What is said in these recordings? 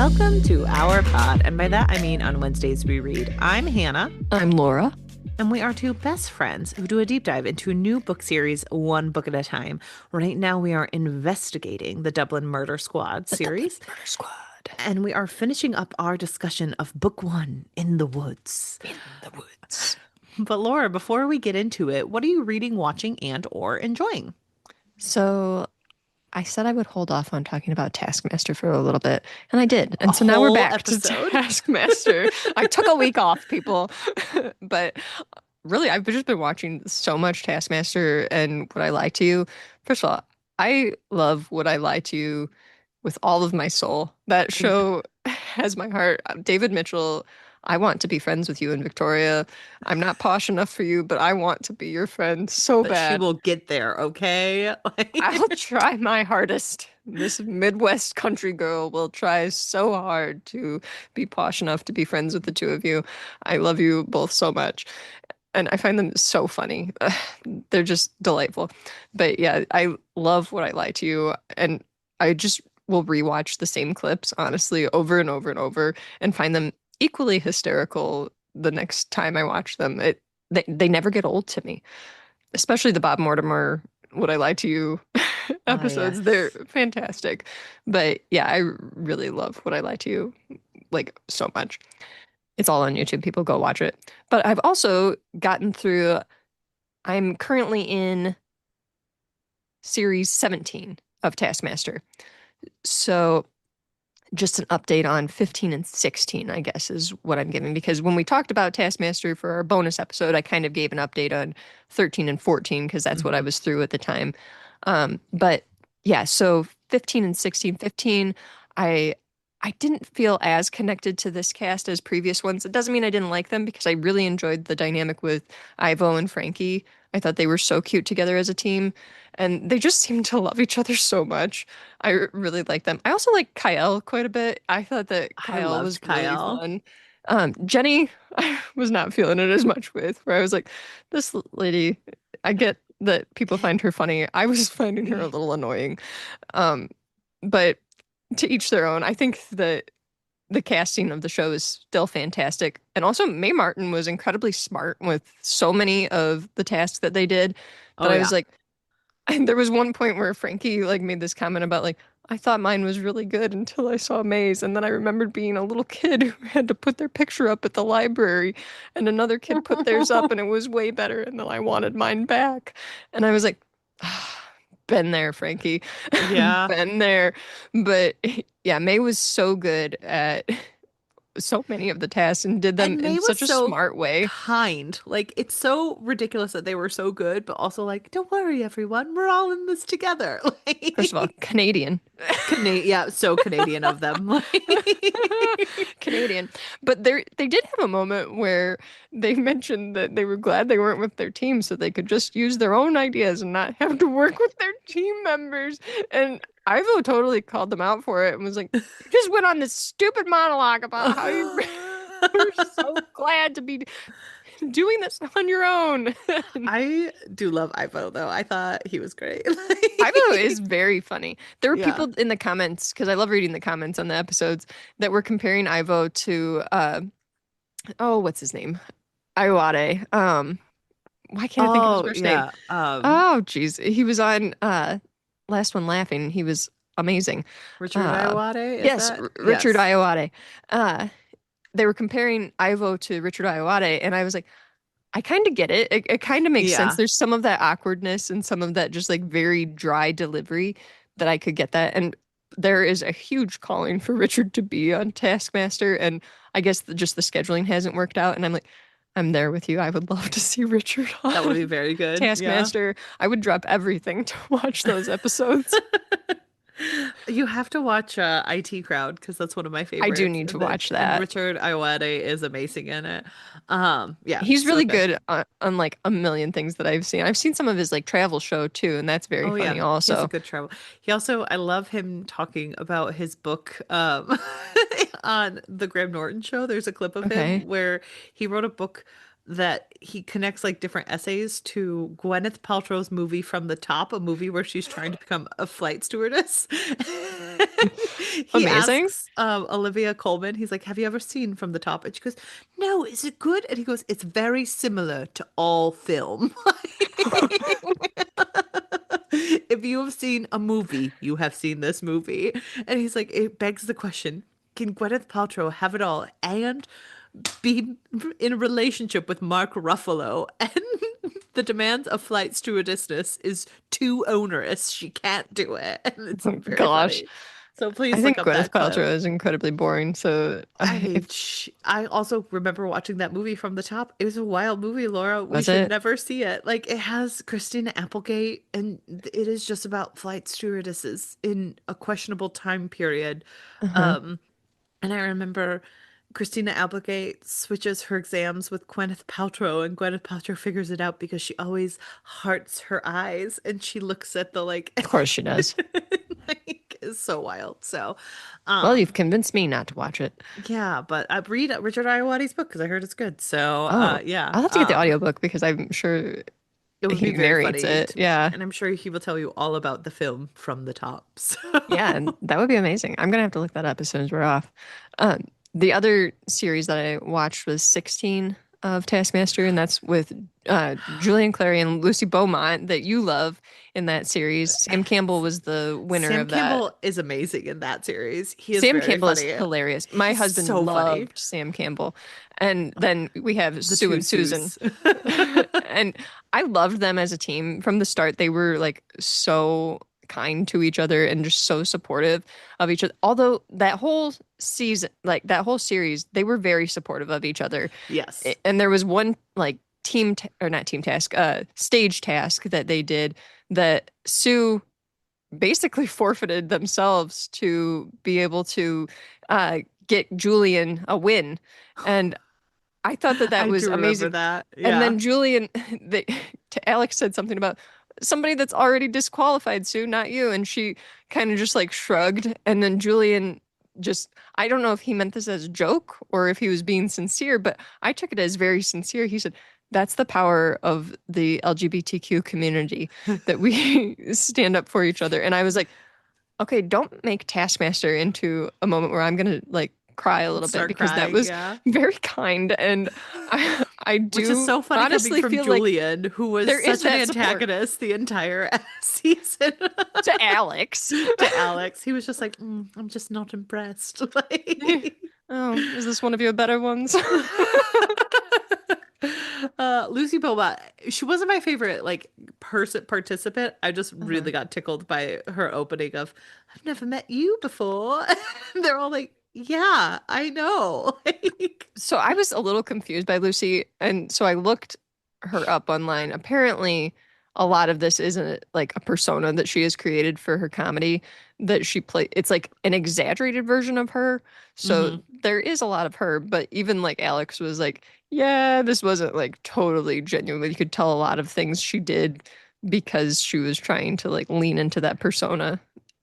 Welcome to our pod, and by that I mean on Wednesdays we read. I'm Hannah. I'm Laura. And we are two best friends who do a deep dive into a new book series, one book at a time. Right now we are investigating the Dublin Murder Squad series. Murder Squad. And we are finishing up our discussion of book one, In the Woods. In the Woods. But Laura, before we get into it, what are you reading, watching, and or enjoying? So I said I would hold off on talking about Taskmaster for a little bit, and I did. And so now we're back to Taskmaster. I took a week off, people. But really, I've just been watching so much Taskmaster and Would I Lie to You. First of all, I love Would I Lie to You with all of my soul. That show has my heart. David Mitchell, I want to be friends with you in Victoria. I'm not posh enough for you, but I want to be your friend so bad. She will get there, okay? I will try my hardest. This Midwest country girl will try so hard to be posh enough to be friends with the two of you. I love you both so much. And I find them so funny. They're just delightful. But yeah, I love What I Lie to You. And I just will rewatch the same clips, honestly, over and over and over and find them equally hysterical the next time I watch them. They never get old to me, especially the Bob Mortimer Would I Lie to You episodes. Yes. They're fantastic. But yeah, I really love Would I Lie to You, like, so much. It's all on YouTube. People go watch it. But I've also gotten through, I'm currently in series 17 of Taskmaster. So just an update on 15 and 16, I guess, is what I'm giving. Because when we talked about Taskmaster for our bonus episode, I kind of gave an update on 13 and 14 because that's what I was through at the time. But yeah, so 15 and 16. 15, I didn't feel as connected to this cast as previous ones. It doesn't mean I didn't like them because I really enjoyed the dynamic with Ivo and Frankie. I thought they were so cute together as a team, and they just seemed to love each other so much. I really like them. I also like Kyle quite a bit. I thought that Kyle was really fun. Jenny, I was not feeling it as much with, where I was like, this lady, I get that people find her funny. I was finding her a little annoying. But to each their own. I think that the casting of the show is still fantastic. And also Mae Martin was incredibly smart with so many of the tasks that they did that I was like, and there was one point where Frankie like made this comment about like, I thought mine was really good until I saw Mae's. And then I remembered being a little kid who had to put their picture up at the library and another kid put theirs up and it was way better. And then I wanted mine back. And I was like, been there, Frankie. Yeah. Been there. But yeah, Mae was so good at so many of the tasks and did them in such a smart way. Kind. Like, it's so ridiculous that they were so good, but also like, don't worry, everyone, we're all in this together. Like, first of all, Canadian. Yeah, so Canadian of them. Canadian. But they did have a moment where they mentioned that they were glad they weren't with their team so they could just use their own ideas and not have to work with their team members. And Ivo totally called them out for it and was like, you just went on this stupid monologue about how you were so glad to be doing this on your own. I do love Ivo, though. I thought he was great. Ivo is very funny. There were people in the comments, because I love reading the comments on the episodes, that were comparing Ivo to, what's his name? Ayoade. Why can't I think of his first name? Oh, geez. He was on Last One Laughing. He was amazing. Richard Ayoade? Yes, Richard Ayoade. They were comparing Ivo to Richard Ayoade, and I was like, I kind of get it. It kind of makes sense. There's some of that awkwardness and some of that just like very dry delivery that I could get that. And there is a huge calling for Richard to be on Taskmaster, and I guess just the scheduling hasn't worked out. And I'm like, I'm there with you. I would love to see Richard on that would be very good. Taskmaster. Yeah. I would drop everything to watch those episods. You have to watch IT Crowd because that's one of my favorites. I do need to watch that. And Richard Ayoade is amazing in it. He's really good on like a million things that I've seen. I've seen some of his like travel show too, and that's very funny also. He's a good travel. He also, I love him talking about his book on the Graham Norton show. There's a clip of him where he wrote a book that he connects like different essays to Gwyneth Paltrow's movie From the Top, a movie where she's trying to become a flight stewardess. He Amazing. asks Olivia Colman, he's like, have you ever seen From the Top? And she goes, no, is it good? And he goes, it's very similar to all film. If you have seen a movie, you have seen this movie. And he's like, it begs the question, can Gwyneth Paltrow have it all and be in a relationship with Mark Ruffalo? And the demands of flight stewardessness is too onerous. She can't do it. And it's very Gosh. funny. So I please look think up Gwyneth that clip. Paltrow is incredibly boring. So I mean, if I also remember watching that movie From the Top. It was a wild movie, Laura. We was should it? never see it. Like, it has Christina Applegate, and it is just about flight stewardesses in a questionable time period. Uh-huh. Um, and I remember Christina Applegate switches her exams with Gwyneth Paltrow, and Gwyneth Paltrow figures it out because she always hearts her eyes and she looks at the like, Of course she does. like it's so wild. So, Well, you've um, convinced me not to watch it. yeah, but I read Richard Ayoade's book because I heard it's good. So, Oh, yeah, I'll have to get the audiobook because I'm sure it would be he very narrates funny it. to me, Yeah. and I'm sure he will tell you all about the film From the Top. So. Yeah, and that would be amazing. I'm gonna have to look that up as soon as we're off. The other series that I watched was 16 of Taskmaster, and that's with Julian Clary and Lucy Beaumont that you love in that series. Sam Campbell was the winner Sam of that. Campbell is amazing in that series. He is Sam very Campbell is funny. hilarious. My He's husband so funny. loved Sam Campbell. And then we have The Sue two and Susan. Sues. And I loved them as a team from the start. They were like so kind to each other and just so supportive of each other. Although that whole season, like that whole series, they were very supportive of each other. Yes. And there was one like or not team task, stage task that they did that Sue basically forfeited themselves to be able to get Julian a win. And I thought that that I was do remember amazing. that. And Yeah. then Julian, they, to Alex said something about somebody that's already disqualified, Sue, not you. And she kind of just like shrugged. And then Julian just, I don't know if he meant this as a joke or if he was being sincere, but I took it as very sincere. He said, that's the power of the LGBTQ community that we stand up for each other. And I was like, okay, don't make Taskmaster into a moment where I'm gonna like cry a little bit Start because that crying. was Yeah. very kind. And I Which is do so funny coming honestly from feel like Julian, who was there is such an that support antagonist the entire season to Alex. to Alex. He was just like, I'm just not impressed. Like, Oh, is this one of your better ones? Lucy Boba, she wasn't my favorite like person participant. I just Uh-huh. really got tickled by her opening of I've never met you before. And they're all like, yeah, I know. Like, So I was a little confused by Lucy, and so I looked her up online. Apparently, a lot of this isn't like a persona that she has created for her comedy that she play. It's like an exaggerated version of her. So mhm. there is a lot of her, but even like Alex was like, yeah, this wasn't like totally genuine. You could tell a lot of things she did because she was trying to like lean into that persona.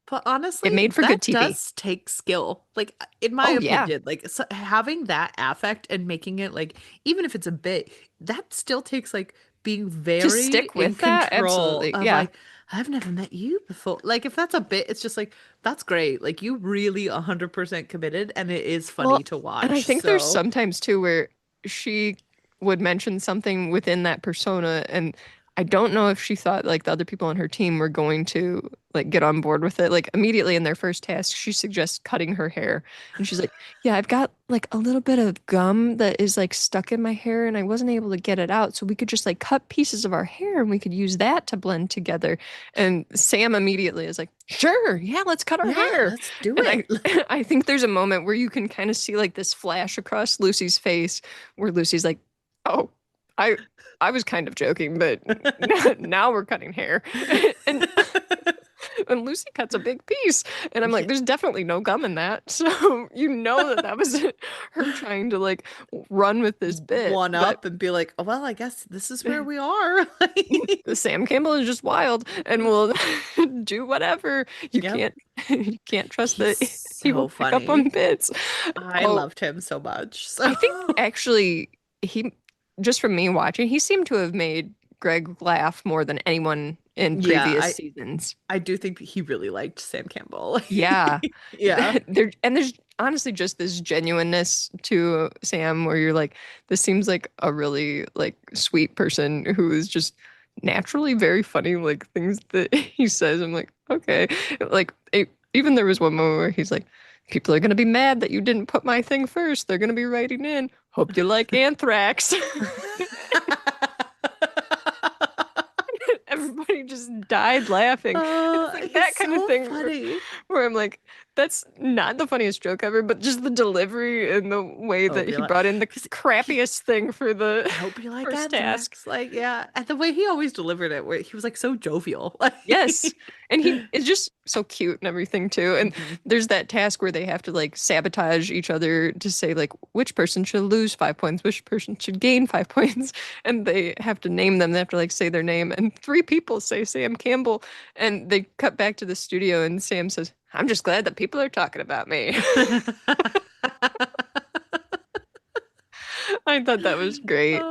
But It honestly, made for good that TV. does take skill. Like in my Oh yeah. opinion, like having that affect and making it like even if it's a bit, that still takes like being To very stick in with that, control absolutely. of Yeah. like I've never met you before. Like if that's a bit, it's just like that's great. Like you really 100% committed and it is funny Well, to and I watch. think there's So, sometimes too where she would mention something within that persona, and I don't know if she thought like the other people on her team were going to like get on board with it. Like immediately in their first task, she suggests cutting her hair, and she's like, "Yeah, I've got like a little bit of gum that is like stuck in my hair, and I wasn't able to get it out, so we could just like cut pieces of our hair, and we could use that to blend together." And Sam immediately is like, "Sure, yeah, let's cut our yeah, hair." let's do And I it. I think there's a moment where you can kind of see like this flash across Lucy's face where Lucy's like, "Oh, I I was kind of joking, but now we're cutting hair." And and Lucy cuts a big piece, and I'm like, Yeah. "There's definitely no gum in that." So you know that that was her trying to like run with this bit, One but up and be like, oh, well, I guess this is where we are. Like, Sam Campbell is just wild and will do whatever. You yep. can't you can't trust He's that he will so pick up on funny. bits. I Oh, loved him so much. So I think actually he just from me watching, he seemed to have made Greg laugh more than anyone in Yeah, previous seasons. I do think that he really liked Sam Campbell. Yeah. Yeah. There's honestly just this genuineness to Sam where you're like, this seems like a really like sweet person who is just naturally very funny, like things that he says. I'm like, okay. Like even there was one moment where he's like, people are gonna be mad that you didn't put my thing first. They're gonna be writing in. Hope you like anthrax. Everybody just died laughing. It's like He's that kind of so thing funny. where I'm like, that's not the funniest joke ever, but just the delivery and the way that Hope you he like, brought in the 'cause he crappiest thing for the hope you like first task. anthrax. Like, yeah. And the way he always delivered it, where he was like so jovial. Like, Yes. And he is just so cute and everything too. And mhm. there's that task where they have to like sabotage each other to say like which person should lose 5 points, which person should gain 5 points. And they have to name them. They have to like say their name. And three people say Sam Campbell. And they cut back to the studio and Sam says, I'm just glad that people are talking about me. I thought that was great.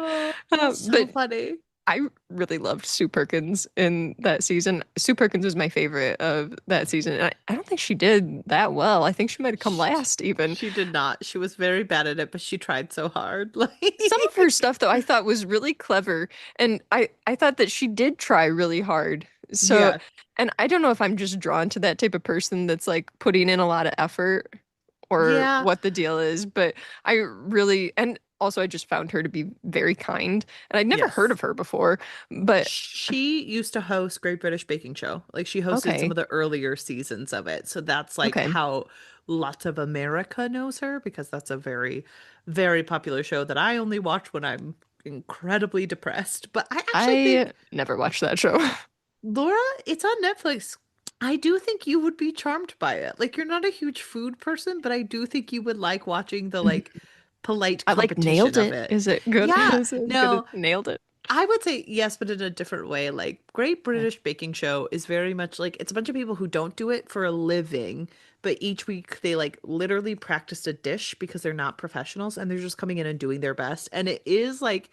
Oh, so But funny. I really loved Sue Perkins in that season. Sue Perkins was my favorite of that season. And I don't think she did that well. I think she might have come She, last even. she did not. She was very bad at it, but she tried so hard. Some of her Like, stuff though I thought was really clever. And I thought that she did try really hard. So, yeah. and I don't know if I'm just drawn to that type of person that's like putting in a lot of effort or Yeah. what the deal is, but I really, and also I just found her to be very kind. And I'd never heard Yes. of her before, but She used to host Great British Baking Show. Like she hosted some okay, of the earlier seasons of it. So that's like okay. how lots of America knows her because that's a very, very popular show that I only watch when I'm incredibly depressed. But I actually I think never watched that show. Laura, it's on Netflix. I do think you would be charmed by it. Like you're not a huge food person, but I do think you would like watching the like polite I like competition nailed of it. it. Is it good? Yeah, Is it as good as no, nailed it? I would say yes, but in a different way. Like Great Okay. British Baking Show is very much like it's a bunch of people who don't do it for a living, but each week they like literally practiced a dish because they're not professionals and they're just coming in and doing their best. And it is like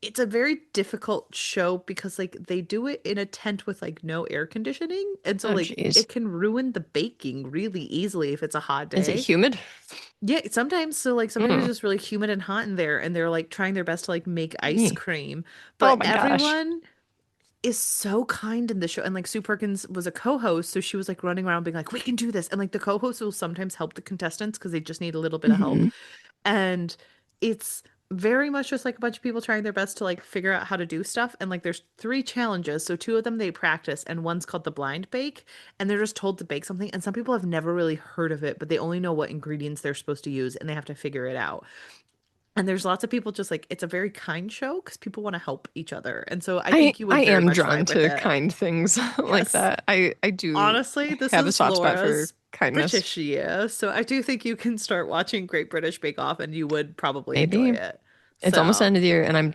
it's a very difficult show because like they do it in a tent with like no air conditioning, and so Oh, like geez. it can ruin the baking really easily if it's a hot Is it day. humid? Yeah, sometimes so like sometimes it's Mm. just really humid and hot in there and they're like trying their best to like make ice Me. cream. Oh But my gosh. everyone is so kind in the show. And like Sue Perkins was a co-host, so she was like running around being like, "We can do this." And like the co-host will sometimes help the contestants because they just need a little bit of help. Hmm. And it's very much just like a bunch of people trying their best to like figure out how to do stuff. And like there's three challenges. So two of them they practice, and one's called the blind bake. And they're just told to bake something. And some people have never really heard of it, but they only know what ingredients they're supposed to use and they have to figure it out. And there's lots of people just like it's a very kind show because people want to help each other. And so I think you I would very am much drawn vibe with to it. kind things like Yes. that. I do Honestly, this have a is soft spot for Laura's kindness. British year. So I do think you can start watching Great British Bake Off and you would probably enjoy Maybe it. it's almost the So end of the year and I'm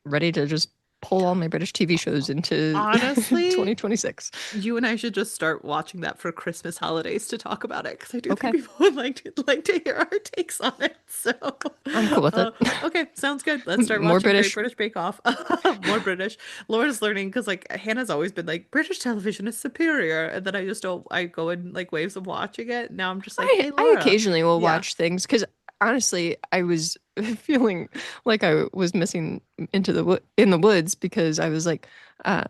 ready to just pull all my British TV shows into honestly, 2026. you and I should just start watching that for Christmas holidays to talk about it because I do think Okay, people would like to hear our takes on it. So, I'm cool with it. okay, sounds good. Let's start More watching Great British. British Bake Off. More British. Laura's learning because like Hannah's always been like British television is superior, and then I just don't. I go in like waves of watching it. Now I'm just like, hey, I Laura. occasionally will Yeah. watch things because honestly, I was feeling like I was missing into the in the woods because I was uh,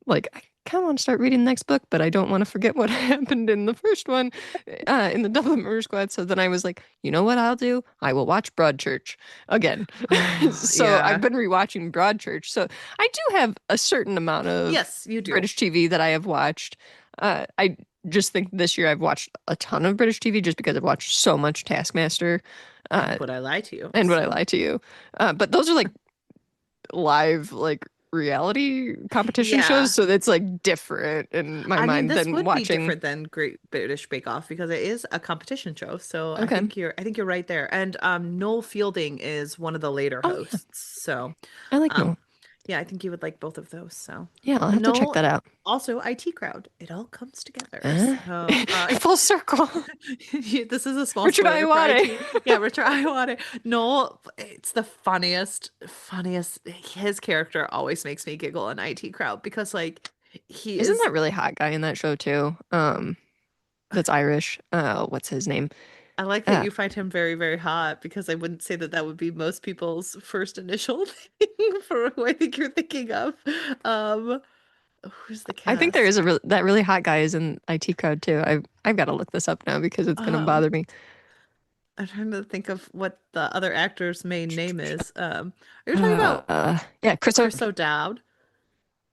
like I kind of want to start reading the next book, but I don't want to forget what happened in the first one, in the Dublin Murder Squad. So then I was like, you know what I'll do? I will watch Broadchurch again. So I've Yeah. been rewatching Broadchurch. So I do have a certain amount of Yes, you do. British TV that I have watched. I just think this year I've watched a ton of British TV just because I've watched so much Taskmaster, And uh, would I lie to you? and Would I So. Lie to You? But those are like live, like reality competition shows, Yeah. so it's like different in my I mean, mind this than would be watching. different than Great British Bake Off because it is a competition show. So Okay. I think you're right there. And Noel Fielding is one of the later Oh yeah, hosts. So I like um Noel. Yeah, I think you would like both of those. So, Yeah, I'll have to check no, that out. also IT crowd. It all comes together. So, Full circle. this is a small Richard spoiler for Iwate. IT. Yeah, Richard Iwata. No, it's the funniest. His character always makes me giggle in IT crowd because like he Isn't is. that really hot guy in that show too? That's Irish. What's his name? I like that Uh, you find him very, very hot because I wouldn't say that that would be most people's first initial thing for who I think you're thinking of. Um, who's the I think there is cast? that really hot guy is in IT Crowd too. I've got to look this up now because it's gonna Um, bother me. I'm trying to think of what the other actor's main name is. Are you talking about Yeah, Chris O'Dowd?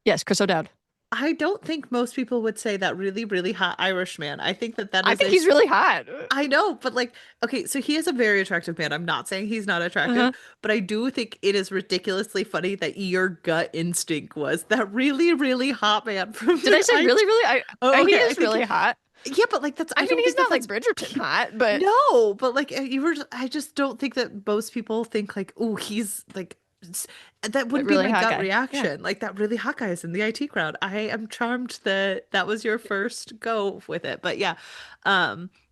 yes, Chris O'Dowd. I don't think most people would say that really, really hot Irish man. I think that that I is think a he's really hot. I know, but like, okay, so he is a very attractive man. I'm not saying he's not attractive, Uh-huh. but I do think it is ridiculously funny that your gut instinct was that really, really hot man from Did I say I. really, really? Oh, He okay, I is think really hot. yeah, but like that's I I mean, don't he's think that not like that's Bridgerton hot, but no, but like you were I just don't think that most people think like, oh, he's like that a wouldn't be really my hot gut guy. Yeah. reaction. Like that really hot guy is in the IT crowd. I am charmed that that was your first go with it. But yeah,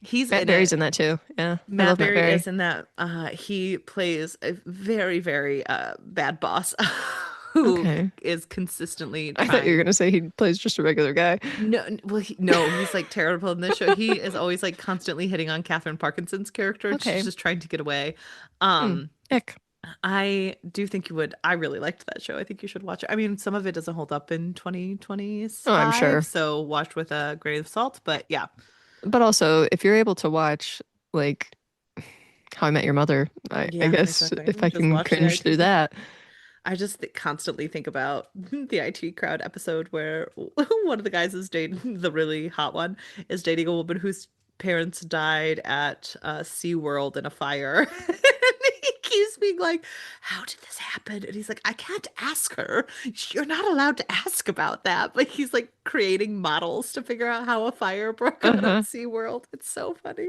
he's Matt in Berry's it. in that too. Yeah, I Matt love Matt Berry Berry. is in that. He plays a very, very bad boss who Okay. is consistently I thought you were trying. gonna say he plays just a regular guy. No, well, no, he's like terrible in this show. He is always like constantly hitting on Catherine Parkinson's character. She's Okay. just trying to get away. Hmm. Um, Ick. I do think you would. I really liked that show. I think you should watch it. I mean, some of it doesn't hold up in Oh, I'm 2025, sure. so watch with a grain of salt. But yeah, But also, if you're able to watch like How I Met Your Mother, I yeah, guess exactly. if I Just can watch the cringe through IT. that. I just constantly think about the IT crowd episode where one of the guys is dating the really hot one is dating a woman whose parents died at SeaWorld in a fire. And he keeps being like, how did this happen? And he's like, I can't ask her. You're not allowed to ask about that. But he's like creating models to figure out how a fire broke out at Uh-huh. SeaWorld. It's so funny.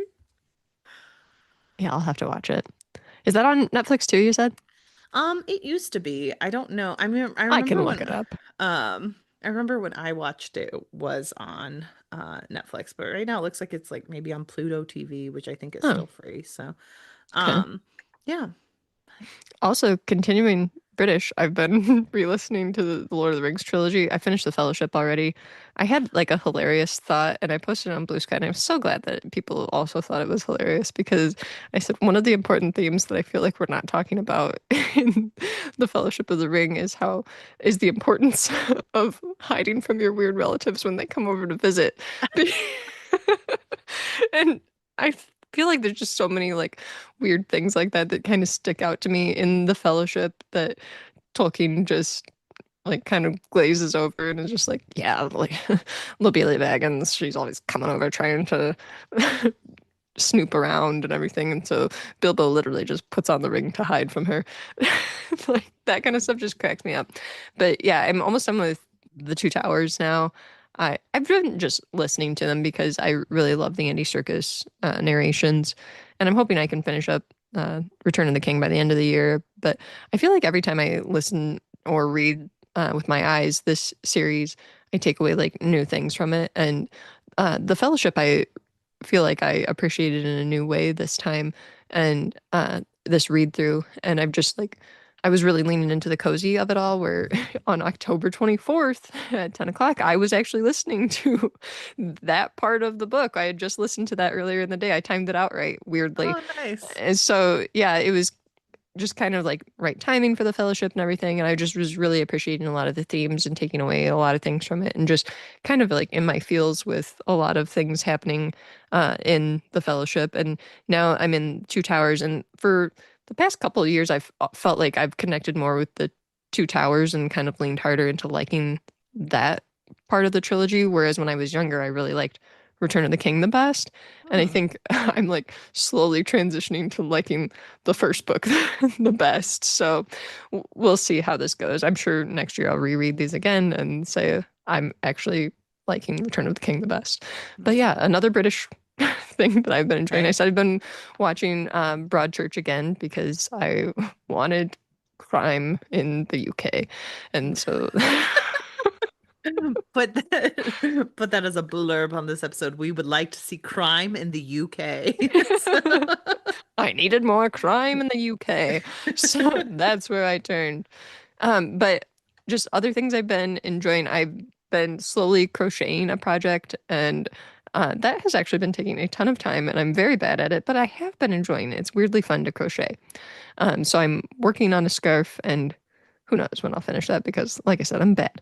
Yeah, I'll have to watch it. Is that on Netflix too, you said? It used to be. I don't know. I mean, I can look it up. I remember when I watched it, it was on Netflix, but right now it looks like it's like maybe on Pluto TV, which I think is Oh, still free. So, okay. um, yeah. Also, continuing British, I've been re-listening to the Lord of the Rings trilogy. I finished The Fellowship already. I had like a hilarious thought, and I posted it on Blue Sky, and I'm so glad that people also thought it was hilarious because I said one of the important themes that I feel like we're not talking about in The Fellowship of the Ring is the importance of hiding from your weird relatives when they come over to visit. And I feel like there's just so many like weird things like that that kind of stick out to me in the Fellowship that Tolkien just like kind of glazes over and is just like, yeah, like Lobelia Baggins, she's always coming over trying to snoop around and everything, and so Bilbo literally just puts on the ring to hide from her. Like that kind of stuff just cracks me up. But yeah, I'm almost done with the Two Towers now. I've been just listening to them because I really love the Andy Serkis narrations, and I'm hoping I can finish up Return of the King by the end of the year. But I feel like every time I listen or read with my eyes this series, I take away like new things from it. And The Fellowship, I feel like I appreciated in a new way this time, and this read through. And I've just like I was really leaning into the cozy of it all, where on October 24th at 10 o'clock, I was actually listening to that part of the book. I had just listened to that earlier in the day. I timed it out right, weirdly. Oh, nice. And so, yeah, it was just kind of like right timing for the fellowship and everything. And I just was really appreciating a lot of the themes and taking away a lot of things from it and just kind of like in my feels with a lot of things happening in the fellowship. And now I'm in Two Towers. And for the past couple of years, I've felt like I've connected more with the Two Towers and kind of leaned harder into liking that part of the trilogy. Whereas when I was younger, I really liked Return of the King the best. And I Hmm. think I'm like slowly transitioning to liking the first book the best. So we'll see how this goes. I'm sure next year I'll reread these again and say I'm actually liking Return of the King the best. But yeah, another British thing that I've been enjoying. I Right. said I've been watching Broadchurch again because I wanted crime in the UK. And so Put that as a blurb on this episode. We would like to see crime in the UK. I needed more crime in the UK. So that's where I turned. But just other things I've been enjoying. I've been slowly crocheting a project, and that has actually been taking a ton of time, and I'm very bad at it, but I have been enjoying it. It's weirdly fun to crochet. So I'm working on a scarf, and who knows when I'll finish that because, like I said, I'm bad.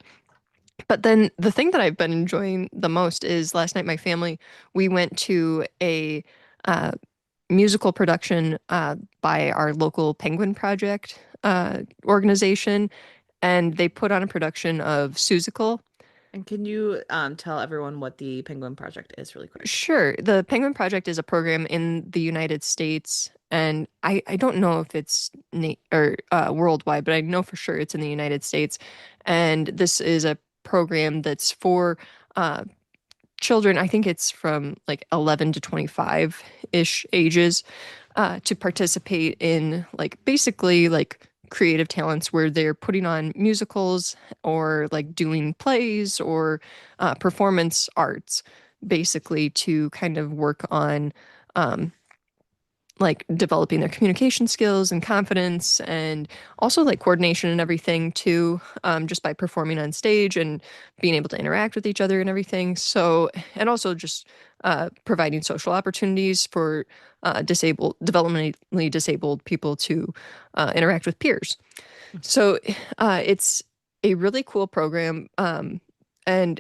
But then the thing that I've been enjoying the most is last night my family, we went to a uh, musical production by our local Penguin Project organization, and they put on a production of Seussical. And can you tell everyone what the Penguin Project is really quick? Sure, the Penguin Project is a program in the United States, and I don't know if it's worldwide, but I know for sure it's in the United States. And this is a program that's for uh, children. I think it's from like 11 to 25-ish ages to participate in like basically like creative talents where they're putting on musicals or like doing plays or performance arts, basically to kind of work on um, like developing their communication skills and confidence and also like coordination and everything too, just by performing on stage and being able to interact with each other and everything. So, and also just providing social opportunities for developmentally disabled people to interact with peers. So, it's a really cool program. And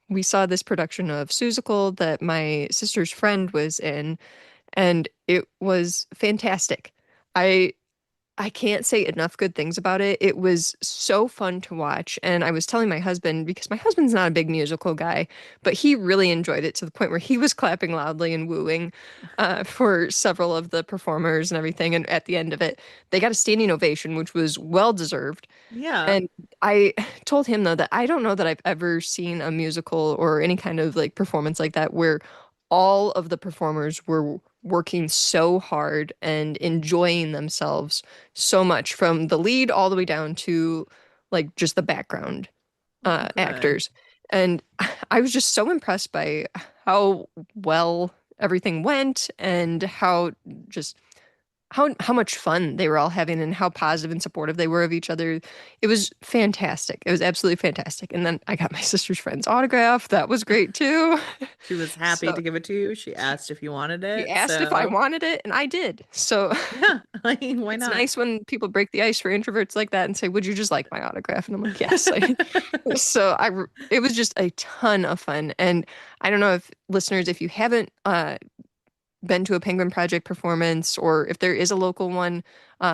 we saw this production of Seussical that my sister's friend was in, and it was fantastic. I I can't say enough good things about it. It was so fun to watch, and I was telling my husband because my husband's not a big musical guy, but he really enjoyed it to the point where he was clapping loudly and wooing for several of the performers and everything. And at the end of it, they got a standing ovation, which was well deserved. Yeah. And I told him though that I don't know that I've ever seen a musical or any kind of like performance like that where all of the performers were working so hard and enjoying themselves so much from the lead all the way down to like just the background Oh, good. actors. And I was just so impressed by how well everything went and how just how much fun they were all having and how positive and supportive they were of each other. It was fantastic. It was absolutely fantastic. And then I got my sister's friend's autograph. That was great too. She was happy So to give it to you. She asked if you wanted she it. asked if I So, wanted it, and I did. So yeah, like, why it's not? nice when people break the ice for introverts like that and say, "Would you just like my autograph?" And I'm like, "Yes." So it was just a ton of fun. And I don't know if listeners, if you haven't been to a Penguin Project performance or if there is a local one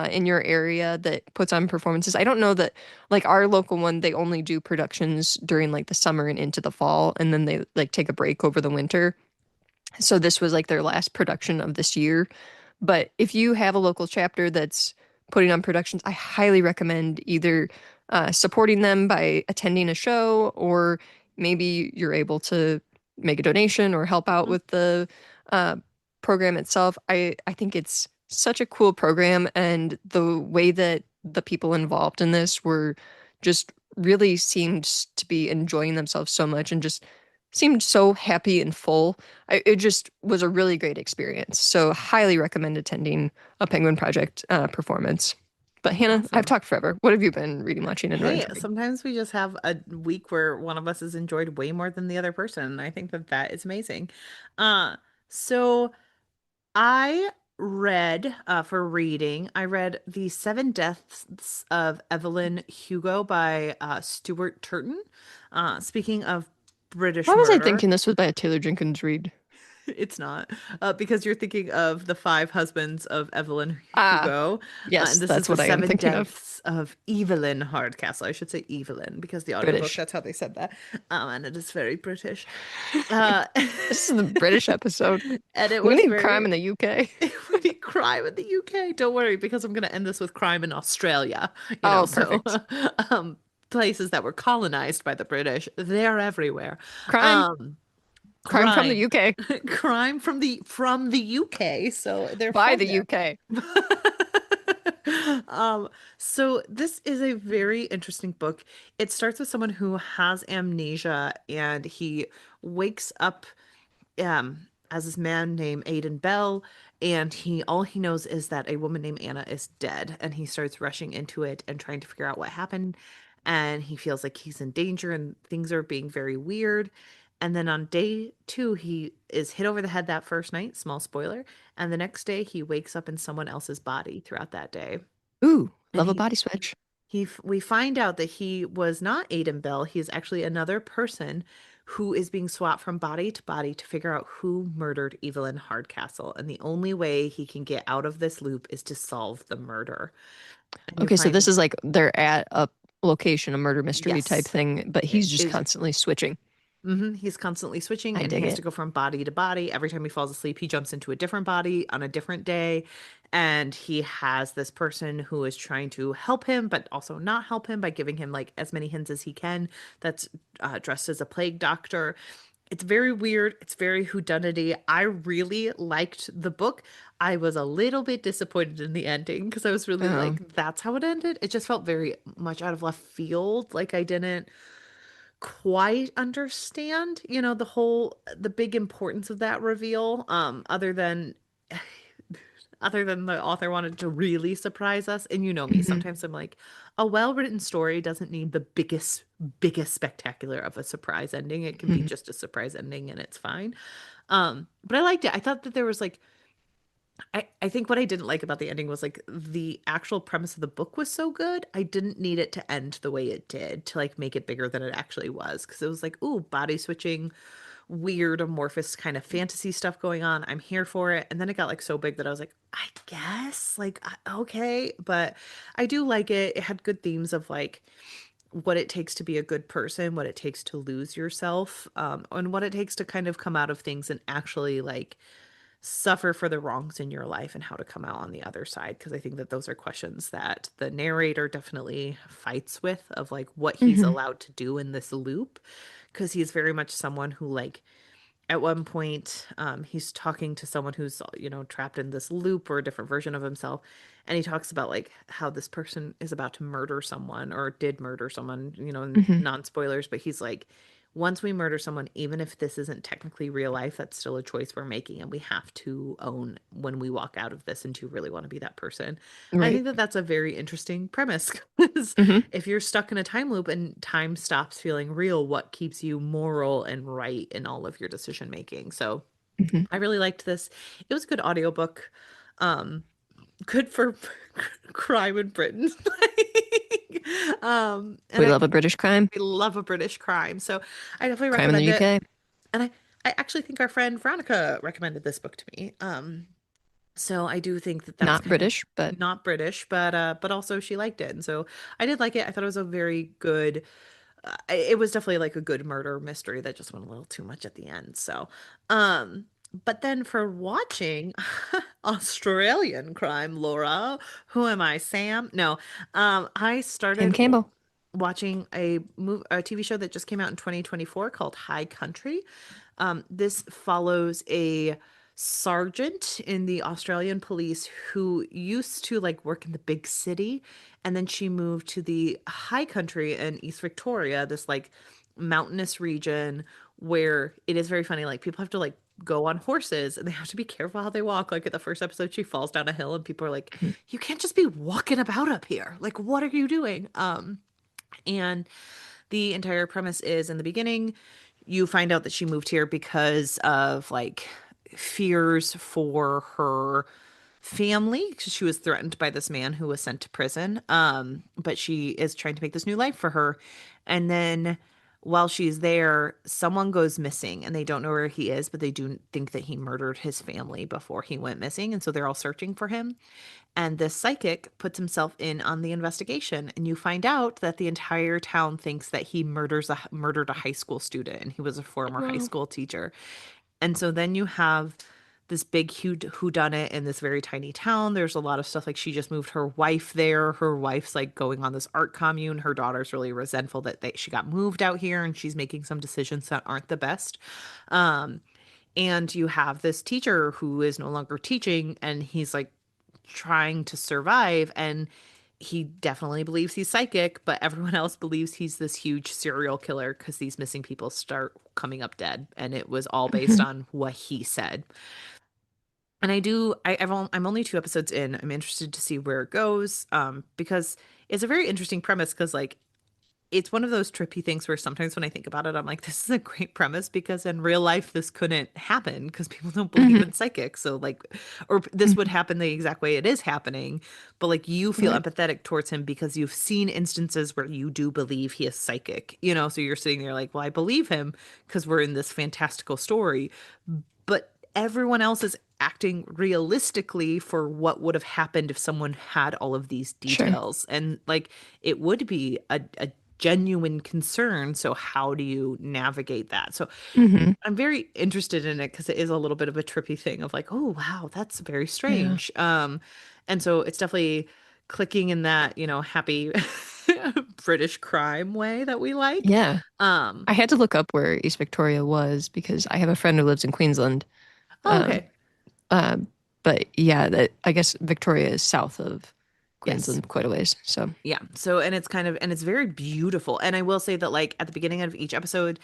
in your area that puts on performances. I don't know that like our local one, they only do productions during like the summer and into the fall, and then they like take a break over the winter. So this was like their last production of this year. But if you have a local chapter that's putting on productions, I highly recommend either supporting them by attending a show, or maybe you're able to make a donation or help out with the uh, program itself. I think it's such a cool program, and the way that the people involved in this were just really seemed to be enjoying themselves so much and just seemed so happy and full. It just was a really great experience. So highly recommend attending a Penguin Project performance. But Hannah, I've Awesome. talked forever. What have you been reading, watching, and or Hey, enjoying? sometimes we just have a week where one of us has enjoyed way more than the other person. I think that that is amazing. Uh, so I read for reading, I read The Seven Deaths of Evelyn Hugo by Stuart Turton. Speaking of British Why was I murder, thinking this was by a Taylor Jenkins Reid? it's not because you're thinking of The Five Husbands of Evelyn Ah, Hugo. And yes, this is that's The what I am Seven thinking of. Deaths of Evelyn Hardcastle. I should say Evelyn because the audiobook, British. that's how they said that. And it is very British. Uh, This is the British episode. and it We was need crime very in the UK. it would be crime in the UK. Don't worry, because I'm going to end this with crime in Australia. Oh, So perfect. um, places that were colonized by the British, they're everywhere. Crime. Um, Crime from the crime, UK. crime from the UK. So they're By from the there. UK. Um, so this is a very interesting book. It starts with someone who has amnesia and he wakes up as this man named Aiden Bell, and he all he knows is that a woman named Anna is dead, and he starts rushing into it and trying to figure out what happened, and he feels like he's in danger and things are being very weird. And then on day two, he is hit over the head that first night, small spoiler, and the next day he wakes up in someone else's body throughout that day. Ooh, And love a body switch. we find out that he was not Aiden Bell. He is actually another person who is being swapped from body to body to figure out who murdered Evelyn Hardcastle. And the only way he can get out of this loop is to solve the murder. And you Okay, so this find, is like they're at a location, a murder mystery type yes, thing, but it he's just is. constantly switching. He's constantly switching I and he dig has to it. go from body to body. Every time he falls asleep, he jumps into a different body on a different day. And he has this person who is trying to help him, but also not help him by giving him like as many hints as he can. That's dressed as a plague doctor. It's very weird. It's very whodunity. I really liked the book. I was a little bit disappointed in the ending because I was really Oh. like, that's how it ended. It just felt very much out of left field. Like I didn't quite understand, the big importance of that reveal, other than the author wanted to really surprise us. And you know me, Hmm. sometimes I'm like, a well-written story doesn't need the biggest spectacular of a surprise ending. It can be Hmm. just a surprise ending and it's fine. But I liked it. I thought that there was like I think what I didn't like about the ending was like the actual premise of the book was so good. I didn't need it to end the way it did to like make it bigger than it actually was. Because it was like, ooh, body switching, weird amorphous kind of fantasy stuff going on. I'm here for it. And then it got like so big that I was like, I guess, like, okay. But I do like it. It had good themes of like what it takes to be a good person, what it takes to lose yourself, and what it takes to kind of come out of things and actually like suffer for the wrongs in your life and how to come out on the other side. Because I think that those are questions that the narrator definitely fights with of like what he's Hmm. allowed to do in this loop. Because he's very much someone who like at one point he's talking to someone who's trapped in this loop or a different version of himself, and he talks about like how this person is about to murder someone or did murder someone, Hmm. non spoilers, but he's like, once we murder someone, even if this isn't technically real life, that's still a choice we're making and we have to own when we walk out of this, and do you really want to be that person. I Right. think that that's a very interesting premise because Hmm. if you're stuck in a time loop and time stops feeling real, what keeps you moral and right in all of your decision making? So Hmm. I really liked this. It was a good audiobook. Good for crime in Britain. And We I love a think British crime. we love a British crime. So I definitely Crime in the recommend it. UK. And I actually think our friend Veronica recommended this book to me. So I do think that that's Not kind of British, but not British, but also she liked it. And so I did like it. I thought it was a very good it was definitely like a good murder mystery that just went a little too much at the end. So, but then for watching Australian crime, Laura, who am I, Sam? No, I Sam started Campbell. watching a TV show that just came out in 2024 called High Country. This follows a sergeant in the Australian police who used to like work in the big city, and then she moved to the high country in East Victoria, this like mountainous region where it is very funny. Like people have to like go on horses and they have to be careful how they walk. Like at the first episode, she falls down a hill and people are like, Mhm. "You can't just be walking about up here. Like, what are you doing?" And the entire premise is in the beginning, you find out that she moved here because of like fears for her family because she was threatened by this man who was sent to prison. But she is trying to make this new life for her. And then while she's there, someone goes missing and they don't know where he is, but they do think that he murdered his family before he went missing. And so they're all searching for him. And this psychic puts himself in on the investigation, and you find out that the entire town thinks that he murdered a high school student, and he was a former high Well, school teacher. And so then you have this big whodunit in this very tiny town. There's a lot of stuff like she just moved her wife there. Her wife's like going on this art commune. Her daughter's really resentful that she got moved out here, and she's making some decisions that aren't the best. Um, and you have this teacher who is no longer teaching, and he's like trying to survive, and he definitely believes he's psychic, but everyone else believes he's this huge serial killer because these missing people start coming up dead, and it was all based Hmm. on what he said. And I do, I'm only 2 episodes in. I'm interested to see where it goes, because it's a very interesting premise. Because like it's one of those trippy things where sometimes when I think about it, I'm like, this is a great premise because in real life this couldn't happen because people don't believe Hmm. in psychics. So like, or this would Hmm. happen the exact way it is happening, but like you feel Right. empathetic towards him because you've seen instances where you do believe he is psychic, you know? So you're sitting there like, well, I believe him because we're in this fantastical story, but everyone else is acting realistically for what would have happened if someone had all of these Sure. details. And like it would be a genuine concern. So how do you navigate that? So Hmm. I'm very interested in it because it is a little bit of a trippy thing of like, oh wow, that's very Yeah. strange. And so it's definitely clicking in that, you know, happy British crime way that we like. Yeah. Um, I had to look up where East Victoria was because I have a friend who lives in Queensland. oh, Um, okay. uh, but yeah, that I guess Victoria is south of Yes. Queensland quite a ways. So, Yeah. So, and it's kind of, and it's very beautiful. And I will say that, like, at the beginning of each episode,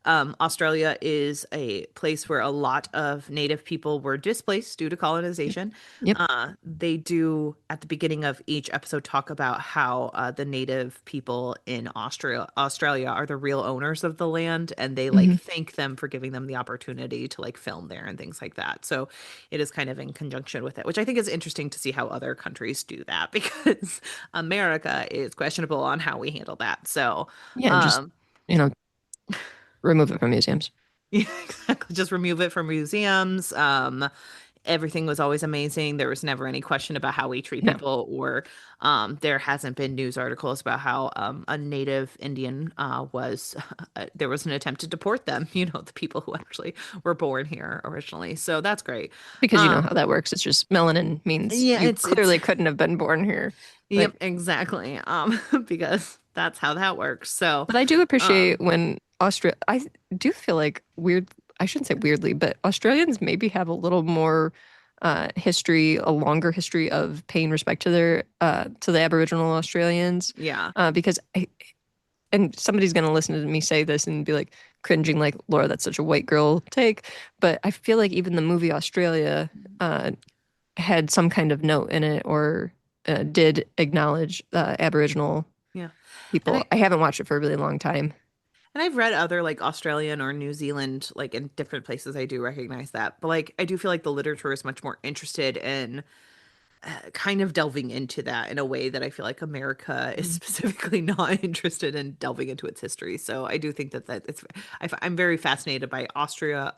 Australia is a place where a lot of native people were displaced due to yep. colonization. Yep. They do, at the beginning of each episode, talk about how the native people in Australia are the real owners of the land, and they like Hmm. thank them for giving them the opportunity to like film there and things like that. So it is kind of in conjunction with it, which I think is interesting to see how other countries do that because America is questionable on how we handle that. So, Yeah, just, um, you know, remove it from museums. yeah, exactly. Just remove it from museums. Everything was always amazing. There was never any question about how we treat No, people, or there hasn't been news articles about how a native Indian was there was an attempt to deport them, you know, the people who actually were born here originally. So that's great. because you know Um, how that works. It's just melanin means yeah, you it's clearly couldn't have been born here. But yep, exactly. Because that's how that works. So, but I do appreciate um, when Austria. I do feel like weird. I shouldn't say weirdly, but Australians maybe have a little more history, a longer history of paying respect to their to the Aboriginal Australians. yeah. Because and somebody's gonna listen to me say this and be like cringing, like Laura, that's such a white girl take. But I feel like even the movie Australia uh, had some kind of note in it or did acknowledge Aboriginal Yeah. And people. I haven't watched it for a really long time. I've read other like Australian or New Zealand, like in different places, I do recognize that. But like, I do feel like the literature is much more interested in kind of delving into that in a way that I feel like America is Mhm. specifically not interested in delving into its history. So I do think that it's, I'm very fascinated by Australia,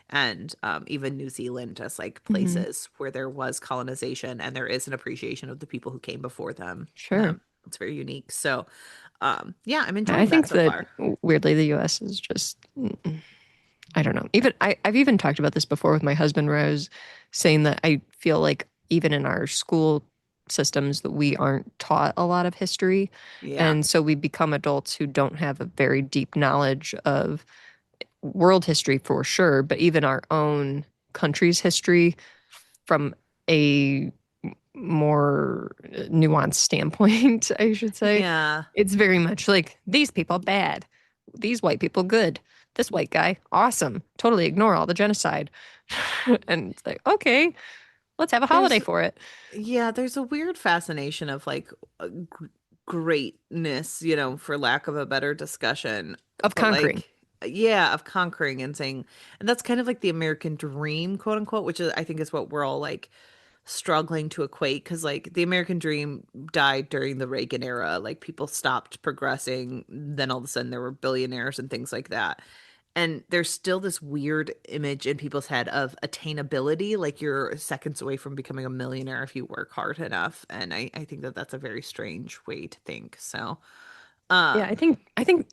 and even New Zealand as like Mhm. places where there was colonization and there is an appreciation of the people who came before them. Sure. It's very unique. So, yeah, I'm I enjoying that think so that far. weirdly the US is just I don't know. Even I've even talked about this before with my husband where I was saying that I feel like even in our school systems that we aren't taught a lot of history. Yeah. And so we become adults who don't have a very deep knowledge of world history for sure, but even our own country's history from a more nuanced standpoint, I should say. Yeah. It's very much like these people bad, these white people good, this white guy awesome. Totally ignore all the genocide. And it's like, okay, let's have a holiday There's for it. Yeah, there's a weird fascination of like greatness, you know, for lack of a better discussion, Of but conquering. like, yeah, of conquering and saying, and that's kind of like the American dream, quote unquote, which is, I think, is what we're all like struggling to equate because like the American dream died during the Reagan era. Like people stopped progressing, then all of a sudden there were billionaires and things like that. And there's still this weird image in people's head of attainability, like you're seconds away from becoming a millionaire if you work hard enough. And I think that that's a very strange way to think. So, Yeah, um, I think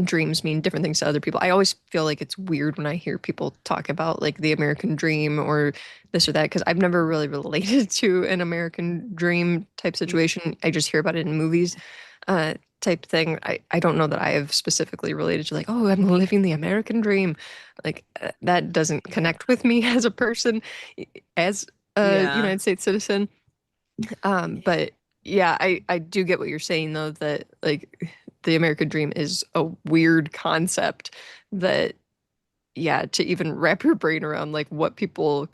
dreams mean different things to other people. I always feel like it's weird when I hear people talk about like the American dream or this or that because I've never really related to an American dream type y- situation. I just hear about it in movies, type thing. I don't know that I have specifically related to like, oh, I'm living the American dream. Like that doesn't connect with me as a person. As a Yeah. United States citizen. But yeah, I do get what you're saying though, that like the American dream is a weird concept that yeah, to even wrap your brain around like what people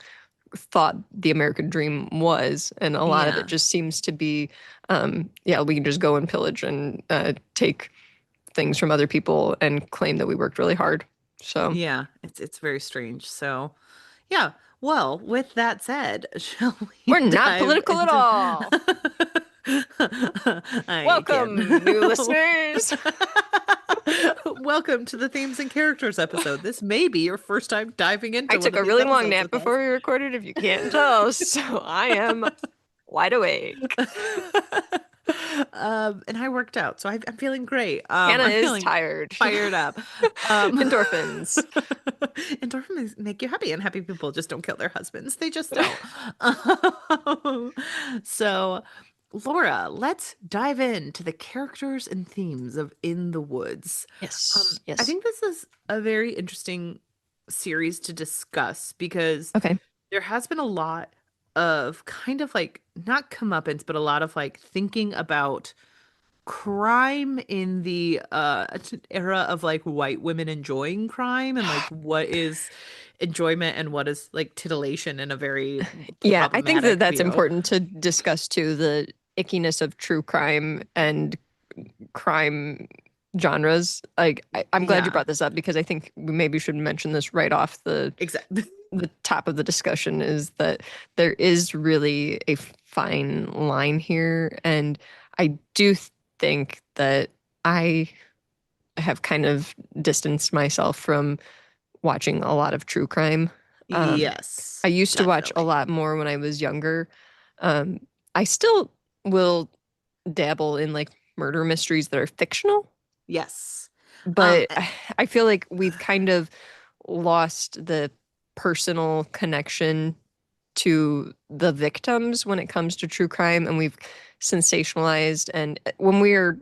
thought the American dream was, and a lot of it Yeah. just seems to be yeah, we can just go and pillage and take things from other people and claim that we worked really hard. So Yeah. It's very strange. So, yeah. Well, with that said, shall we we're not dive political at into all. I can't. Welcome, new listeners. Welcome to the themes and characters episode. This may be your first time diving I into one took of a these really long episodes nap with us. before we recorded, if you can't tell, so I am wide awake. And I worked out, so I'm feeling great. Hannah I'm is feeling tired. fired up. Um, Endorphins. endorphins make you happy, and happy people just don't kill their husbands. They just don't. Um, so, Laura, let's dive into the characters and themes of In the Woods. Yes, I yes. think this is a very interesting series to discuss because Okay. there has been a lot of kind of like not comeuppance, but a lot of like thinking about crime in the era of like white women enjoying crime and like what is enjoyment and what is like titillation in a very Yeah, I think that problematic that's view. important to discuss too, the ickiness of true crime and crime genres. Like, I'm glad you Yeah, brought this up because I think we maybe should mention this right off exactly. the top of the discussion is that there is really a fine line here. And I do think that I have kind of distanced myself from watching a lot of true crime. I Yes, used to watch a definitely. lot more when I was younger. Um, I still will dabble in like murder mysteries that are fictional, Yes. Um, but eh, I feel like we've kind of lost the personal connection to the victims when it comes to true crime, and we've sensationalized. And when we're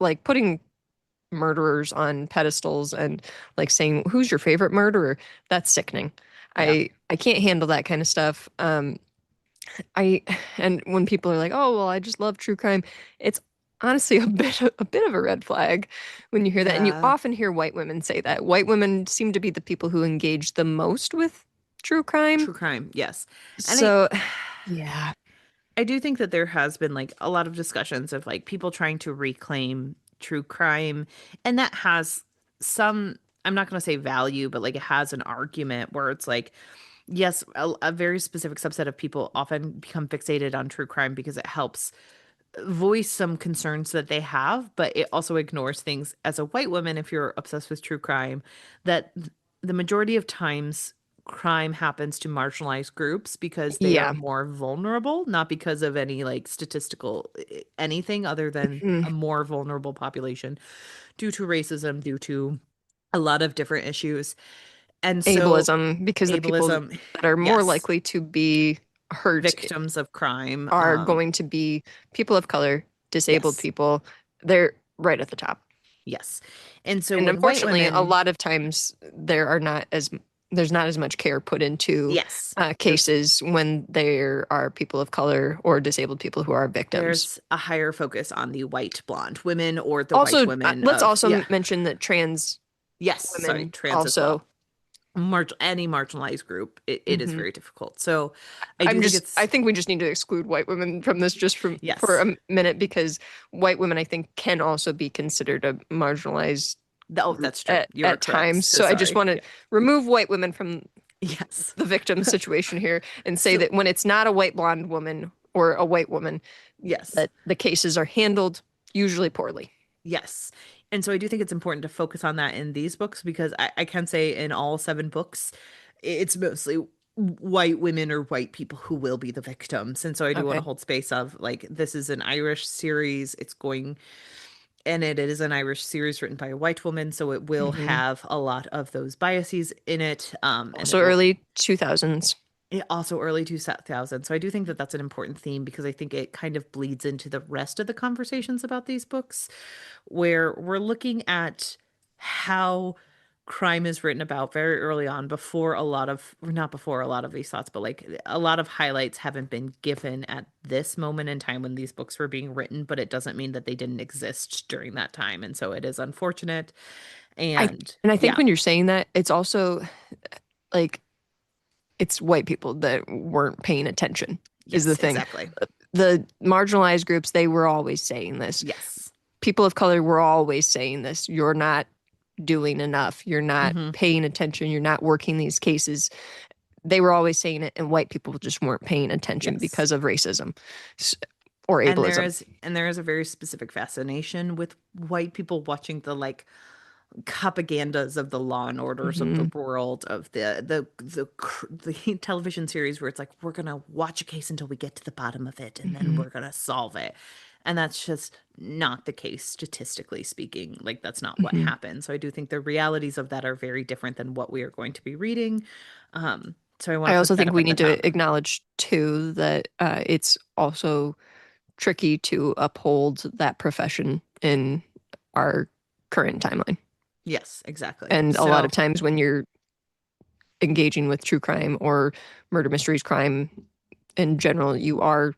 like putting murderers on pedestals and like saying who's your favorite murderer, that's sickening. yeah. I can't handle that kind of stuff. I and when people are like, "Oh, well, I just love true crime," it's honestly a bit of a red flag when you hear that. And you Yeah. often hear white women say that. White women seem to be the people who engage the most with true crime. True crime, yes. And So, yeah. I do think that there has been like a lot of discussions of like people trying to reclaim true crime, and that has some, I'm not going to say value, but like it has an argument where it's like, yes, a very specific subset of people often become fixated on true crime because it helps voice some concerns that they have, but it also ignores things as a white woman if you're obsessed with true crime, that the majority of times crime happens to marginalized groups because they are Yeah. more vulnerable, not because of any like statistical anything other than Mm. a more vulnerable population due to racism, due to a lot of different issues. And so Ableism, because the people ableism, that are more yes, likely to be hurt victims of crime, are going to be people of color, disabled yes, people. They're right at the top. yes. And so And when white unfortunately, a women, lot of times there's not as much care put into yes, there's cases when there are people of color or disabled people who are victims. there's a higher focus on the white blonde women or the white Also, women let's of, also yeah, mention that trans yes, sorry, women trans as also. well. Any marginalized group, it is Mhm. very difficult. So I do think I it's, think we just need to exclude white women from this just from for yes, a minute because white women I think can also be considered a marginalized oh, group that's true. You're at correct. times. So So I just sorry. want to Yeah. remove white women from Yes. the victim situation here and say So that when it's not a white blonde woman or a white woman, yes. that the cases are handled usually poorly. Yes. And so I do think it's important to focus on that in these books because I can say in all seven books, it's mostly white women or white people who will be the victims. And so I do want to Okay. hold space of like, this is an Irish series. It's going, and it is an Irish series written by a white woman. So it will Hmm. have a lot of those biases in it. And Also it will early 2000s. also early 2000. So I do think that that's an important theme because I think it kind of bleeds into the rest of the conversations about these books where we're looking at how crime is written about very early on, before a lot of, not before a lot of these thoughts, but like a lot of highlights haven't been given at this moment in time when these books were being written, but it doesn't mean that they didn't exist during that time. And so it is unfortunate. I And and I think yeah, when you're saying that, it's also like it's white people that weren't paying attention is the yes, thing. exactly. The marginalized groups, they were always saying this. Yes. People of color were always saying this. You're not doing enough. You're not Hmm. paying attention. You're not working these cases. They were always saying it, and white people just weren't paying attention Yes. because of racism or ableism. And there is a very specific fascination with white people watching the like propagandas of the Law and Orders of the Hmm. world, of the television series where it's like we're gonna watch a case until we get to the bottom of it and then Hmm. we're gonna solve it. And that's just not the case, statistically speaking. Like that's not what Hmm. happens. So I do think the realities of that are very different than what we are going to be reading. So I want I to put also that think up we at the need top. to acknowledge too that it's also tricky to uphold that profession in our current timeline. Yes, exactly. And a lot of So times when you're engaging with true crime or murder mysteries crime in general, you are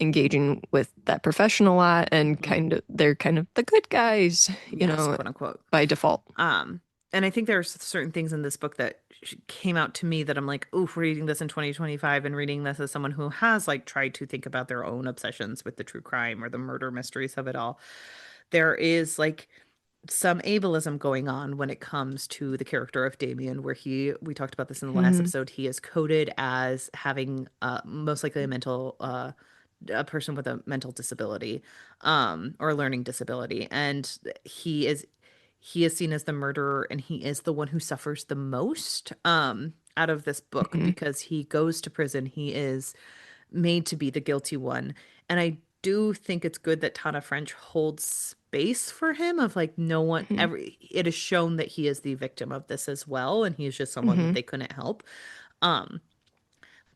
engaging with that profession a lot and mhm, kind of they're kind of the good guys, yes, quote unquote. by default. Um, and I think there's certain things in this book that came out to me that I'm like, oof, reading this in 2025 and reading this as someone who has like tried to think about their own obsessions with the true crime or the murder mysteries of it all. There is like some ableism going on when it comes to the character of Damien, where we talked about this in the last Hmm. episode, he is coded as having most likely a person with a mental disability, or a learning disability. And he is seen as the murderer, and he is the one who suffers the most out of this book Hmm. because he goes to prison. He is made to be the guilty one. And I do think it's good that Tana French holds space for him of like no one Hmm. every it is shown that he is the victim of this as well, and he is just someone that Hmm. they couldn't help. Um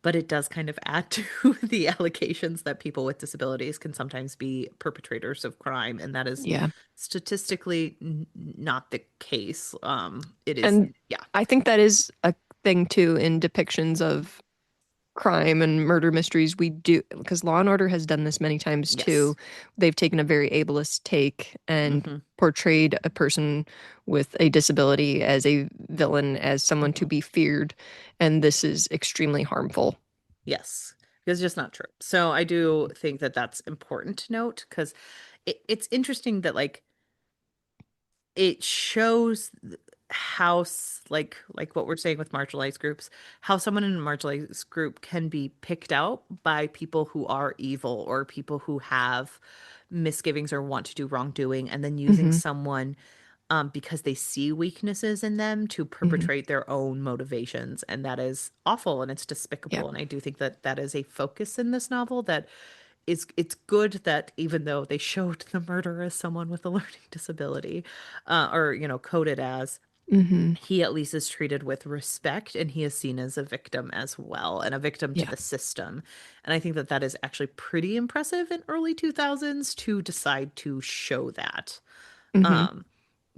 but it does kind of add to the allegations that people with disabilities can sometimes be perpetrators of crime, and that is Yeah. statistically not the case. It is, And yeah. I think that is a thing too in depictions of crime and murder mysteries. We do because Law and Order has done this many times too. Yes. They've taken a very ableist take and Hmm. portrayed a person with a disability as a villain, as someone to Hmm. be feared, and this is extremely harmful. Yes, it's just not true. So I do think that that's important to note because it's interesting that like it shows how like what we're saying with marginalized groups, how someone in a marginalized group can be picked out by people who are evil or people who have misgivings or want to do wrongdoing, and then using Hmm. someone because they see weaknesses in them to Hmm. perpetrate their own motivations. And that is awful and it's Yeah. despicable. And I do think that that is a focus in this novel that is, it's good that even though they showed the murderer as someone with a learning disability, or, you know, coded as, Hmm. he at least is treated with respect and he is seen as a victim as well, and a victim to Yeah. the system. And I think that that is actually pretty impressive in early 2000s to decide to show that. Hmm. Um,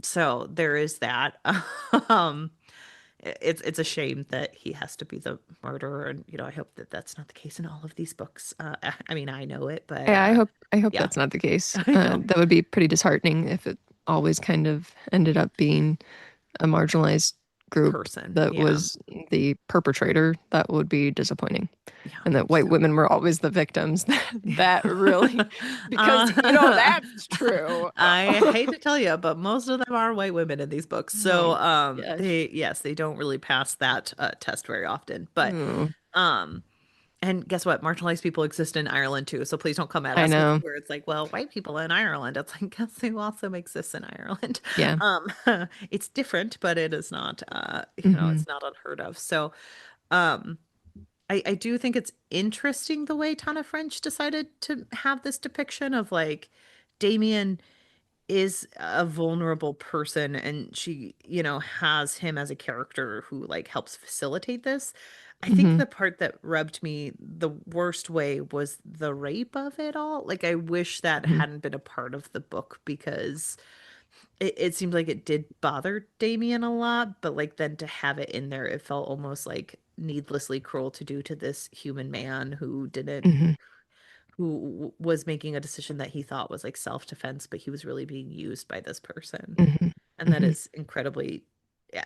so there is that. um it's a shame that he has to be the murderer, and you know I hope that that's not the case in all of these books. I mean I know it, but Yeah, I hope yeah. that's not the case. I know. That would be pretty disheartening if it always kind of ended up being a marginalized group Person, that yeah. was the perpetrator. That would be disappointing. Yeah, And that white so women were always the victims. That really, because uh, that's true. I hate to tell you, but most of them are white women in these books, so Oh gosh. they, yes, they don't really pass that test very often. But Oh, um and guess what? Marginalized people exist in Ireland too. So please don't come at I us with know. where it's like, well, white people in Ireland. It's like, guess who also exists in Ireland? Yeah. Um, it's different, but it is not, Hmm. it's not unheard of. So, um, I do think it's interesting the way Tana French decided to have this depiction of like Damien is a vulnerable person, and she, you know, has him as a character who like helps facilitate this. I think Hmm. the part that rubbed me the worst way was the rape of it all. Like I wish that Hmm. hadn't been a part of the book because it seemed like it did bother Damien a lot, but like then to have it in there, it felt almost like needlessly cruel to do to this human man who didn't Hmm. was making a decision that he thought was like self-defense, but he was really being used by this person. Hmm. And that Hmm. is incredibly, yeah,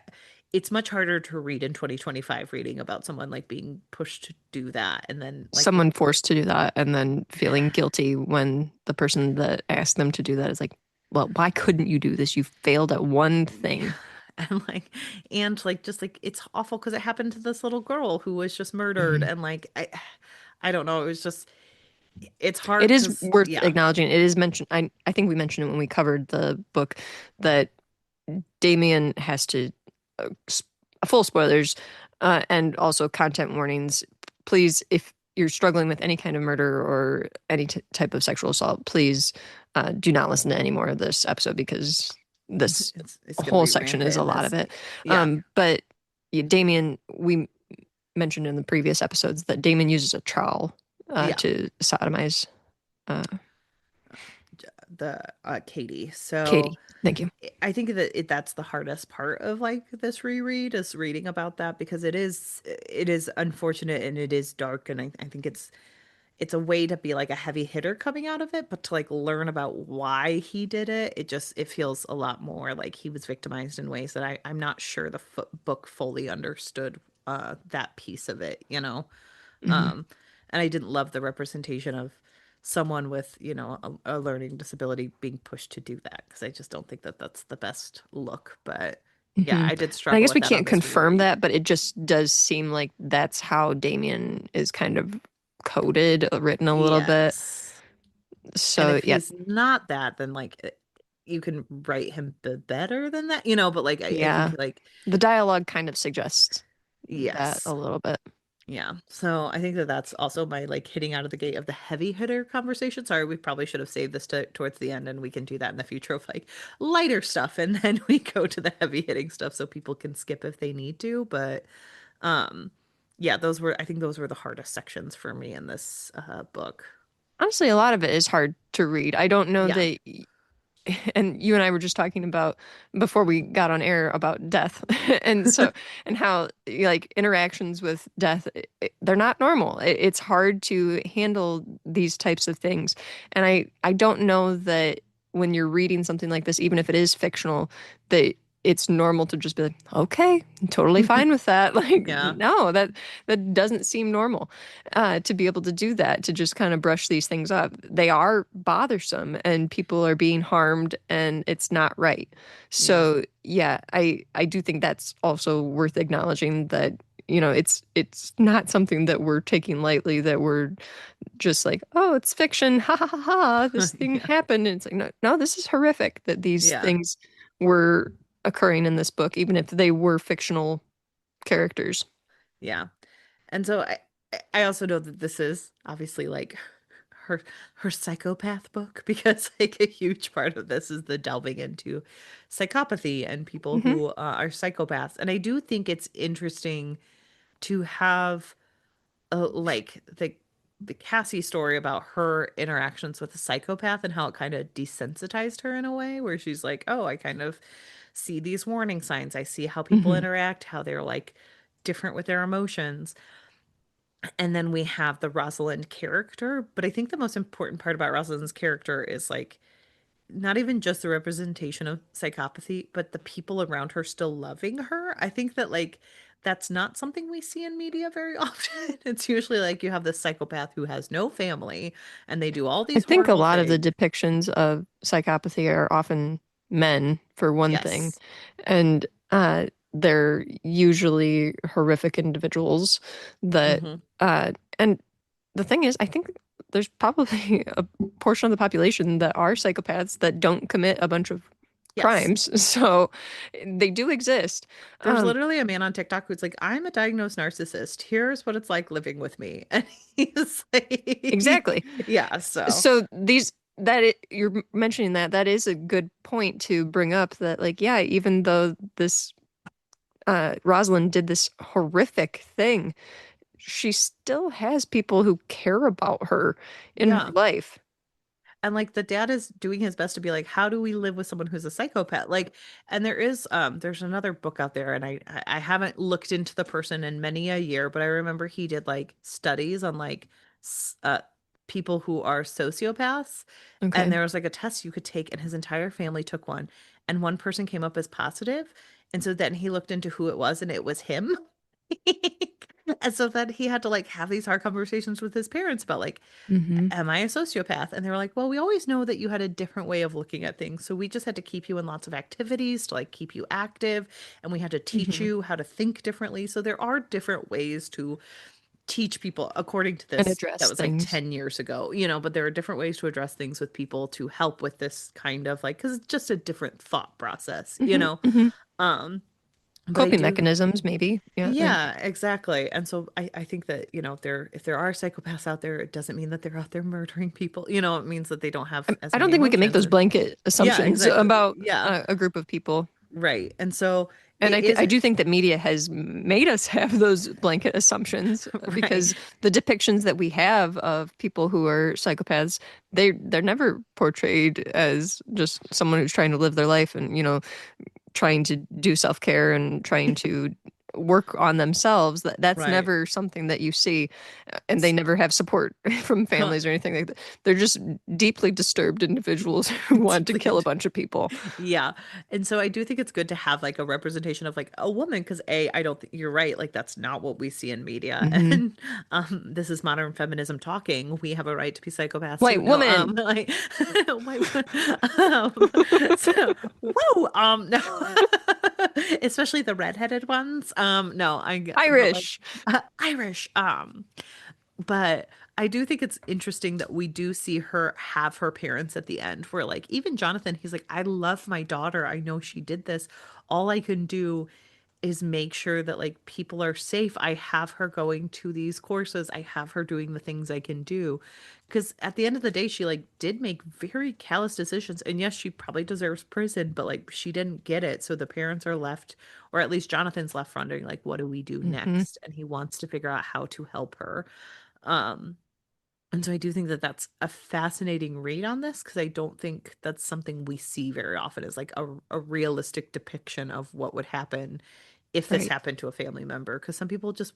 it's much harder to read in 2025 reading about someone like being pushed to do that and then like Someone forced to do that and then feeling guilty when the person that asked them to do that is like, well, why couldn't you do this? You failed at one yeah. thing. And like just like it's awful because it happened to this little girl who was just murdered Hmm. and like I don't know, it was just it's It hard is because worth yeah. acknowledging. It is mentioned. I think we mentioned it when we covered the book that Damien has to, full spoilers, and also content warnings. Please, if you're struggling with any kind of murder or any type of sexual assault, please do not listen to any more of this episode because this It's gonna whole be section is rampant a in lot of this. it. Yeah. But yeah, Damien, we mentioned in the previous episodes that Damien uses a trowel Yeah. to sodomize uh, The Katie. So Katie. Thank you. I think that that's the hardest part of like this reread is reading about that because it is unfortunate and it is dark and I think it's a way to be like a heavy hitter coming out of it, but to like learn about why he did it, it feels a lot more like he was victimized in ways that I'm not sure the book fully understood that piece of it, you know. Hmm. Um, and I didn't love the representation of someone with, a learning disability being pushed to do that because I just don't think that that's the best look. But yeah, Hmm. I did And I struggle guess with we that on can't this confirm reread. that, but it just does seem like that's how Damien is kind of coded, written a little bit. Yes. And So if yeah, he's not that, then like you can write him better than that, but like I think yeah, like the dialogue kind of suggests that a yes. little bit. Yeah. So I think that that's also my like hitting out of the gate of the heavy hitter conversation. Sorry, we probably should have saved this towards the end and we can do that in the future of like lighter stuff and then we go to the heavy hitting stuff so people can skip if they need to. But um yeah, I think those were the hardest sections for me in this book. Honestly, a lot of it is hard to read. I don't know Yeah. that and you and I were just talking about before we got on air about death and so and how like interactions with death they're not normal. It's hard to handle these types of things. And I don't know that when you're reading something like this, even if it is fictional, that it's normal to just be like, okay, totally fine with that. Like, Yeah. no, that doesn't seem normal to be able to do that, to just kind of brush these things up. They are bothersome and people are being harmed and it's not right. Yeah. So yeah, I do think that's also worth acknowledging that, it's not something that we're taking lightly, that we're just like, oh, it's fiction, ha ha ha ha, this thing Yeah. happened. And it's like, no, no, this is horrific that these Yeah. things were occurring in this book, even if they were fictional characters. Yeah. And so I also know that this is obviously like her her psychopath book because like a huge part of this is the delving into psychopathy and people Hmm. who are psychopaths. And I do think it's interesting to have like the Cassie story about her interactions with a psychopath and how it kind of desensitized her in a way where she's like, "Oh, I kind of see these warning signs. I see how people Hmm. interact, how they're like different with their emotions." And then we have the Rosalind character, but I think the most important part about Rosalind's character is like not even just the representation of psychopathy, but the people around her still loving her. I think that like that's not something we see in media very often. It's usually like you have this psychopath who has no family and they do all I these think a horrible lot of the things. depictions of psychopathy are often men, for one thing, Yes. and they're usually horrific individuals that, Hmm. and the thing is, I think there's probably a portion of the population that are psychopaths that don't commit a bunch of Yes. crimes. So they do exist. There's Um, literally a man on TikTok who's like, I'm a diagnosed narcissist. Here's what it's like living with me. And he's like, exactly. yeah, so So you're mentioning that is a good point to bring up, that like, yeah, even though this Rosalind did this horrific thing, she still has people who care about her in her yeah. life. And like the dad is doing his best to be like, how do we live with someone who's a psychopath? Like, and there's another book out there, and I haven't looked into the person in many a year, but I remember he did like studies on like s- uh people who are sociopaths, and Okay. there was like a test you could take, and his entire family took one, and one person came up as positive, and so then he looked into who it was, and it was him. And so then he had to like have these hard conversations with his parents about like, Hmm. am I a sociopath? And they were like, well, we always know that you had a different way of looking at things. So we just had to keep you in lots of activities to like keep you active. And we had to teach Hmm. you how to think differently. So there are different ways to teach people, according to And this, that address was like things. 10 years ago, you know, but there are different ways to address things with people to help with this kind of like, because it's just a different thought process, you Hmm. know? Hmm. Um, but I Coping do. mechanisms, maybe. Yeah. Yeah, exactly. And so I think that, you know, if there are psychopaths out there, it doesn't mean that they're out there murdering people. You know, it means that they don't have as I don't many think we can make emotions. those And blanket yeah, assumptions exactly. about Yeah, a group of people. right. And so And it is I do think that media has made us have those blanket assumptions right. because the depictions that we have of people who are psychopaths, they're never portrayed as just someone who's trying to live their life and, trying to do self-care and trying to work on themselves. That's Right. never something that you see, and they never have support from families or anything like that. They're just deeply disturbed individuals who want to Deeply. kill a bunch of people. Yeah. And so I do think it's good to have like a representation of like a woman because I don't think you're right. Like that's not what we see in media. Hmm. And this is modern feminism talking. We have a right to be psychopaths too. White No, woman. like white um so whoa, no. Especially the redheaded ones. No, but like Irish. Irish. But I do think it's interesting that we do see her have her parents at the end, where like even Jonathan, he's like, I love my daughter. I know she did this. All I can do is make sure that like people are safe. I have her going to these courses. I have her doing the things I can do. Because at the end of the day, she like did make very callous decisions. And yes, she probably deserves prison, but like she didn't get it. So the parents are left, or at least Jonathan's left wondering, like, what do we do Hmm. next? And he wants to figure out how to help her. Um, and so I do think that that's a fascinating read on this because I don't think that's something we see very often is like a realistic depiction of what would happen if this Right. happened to a family member. Because some people just,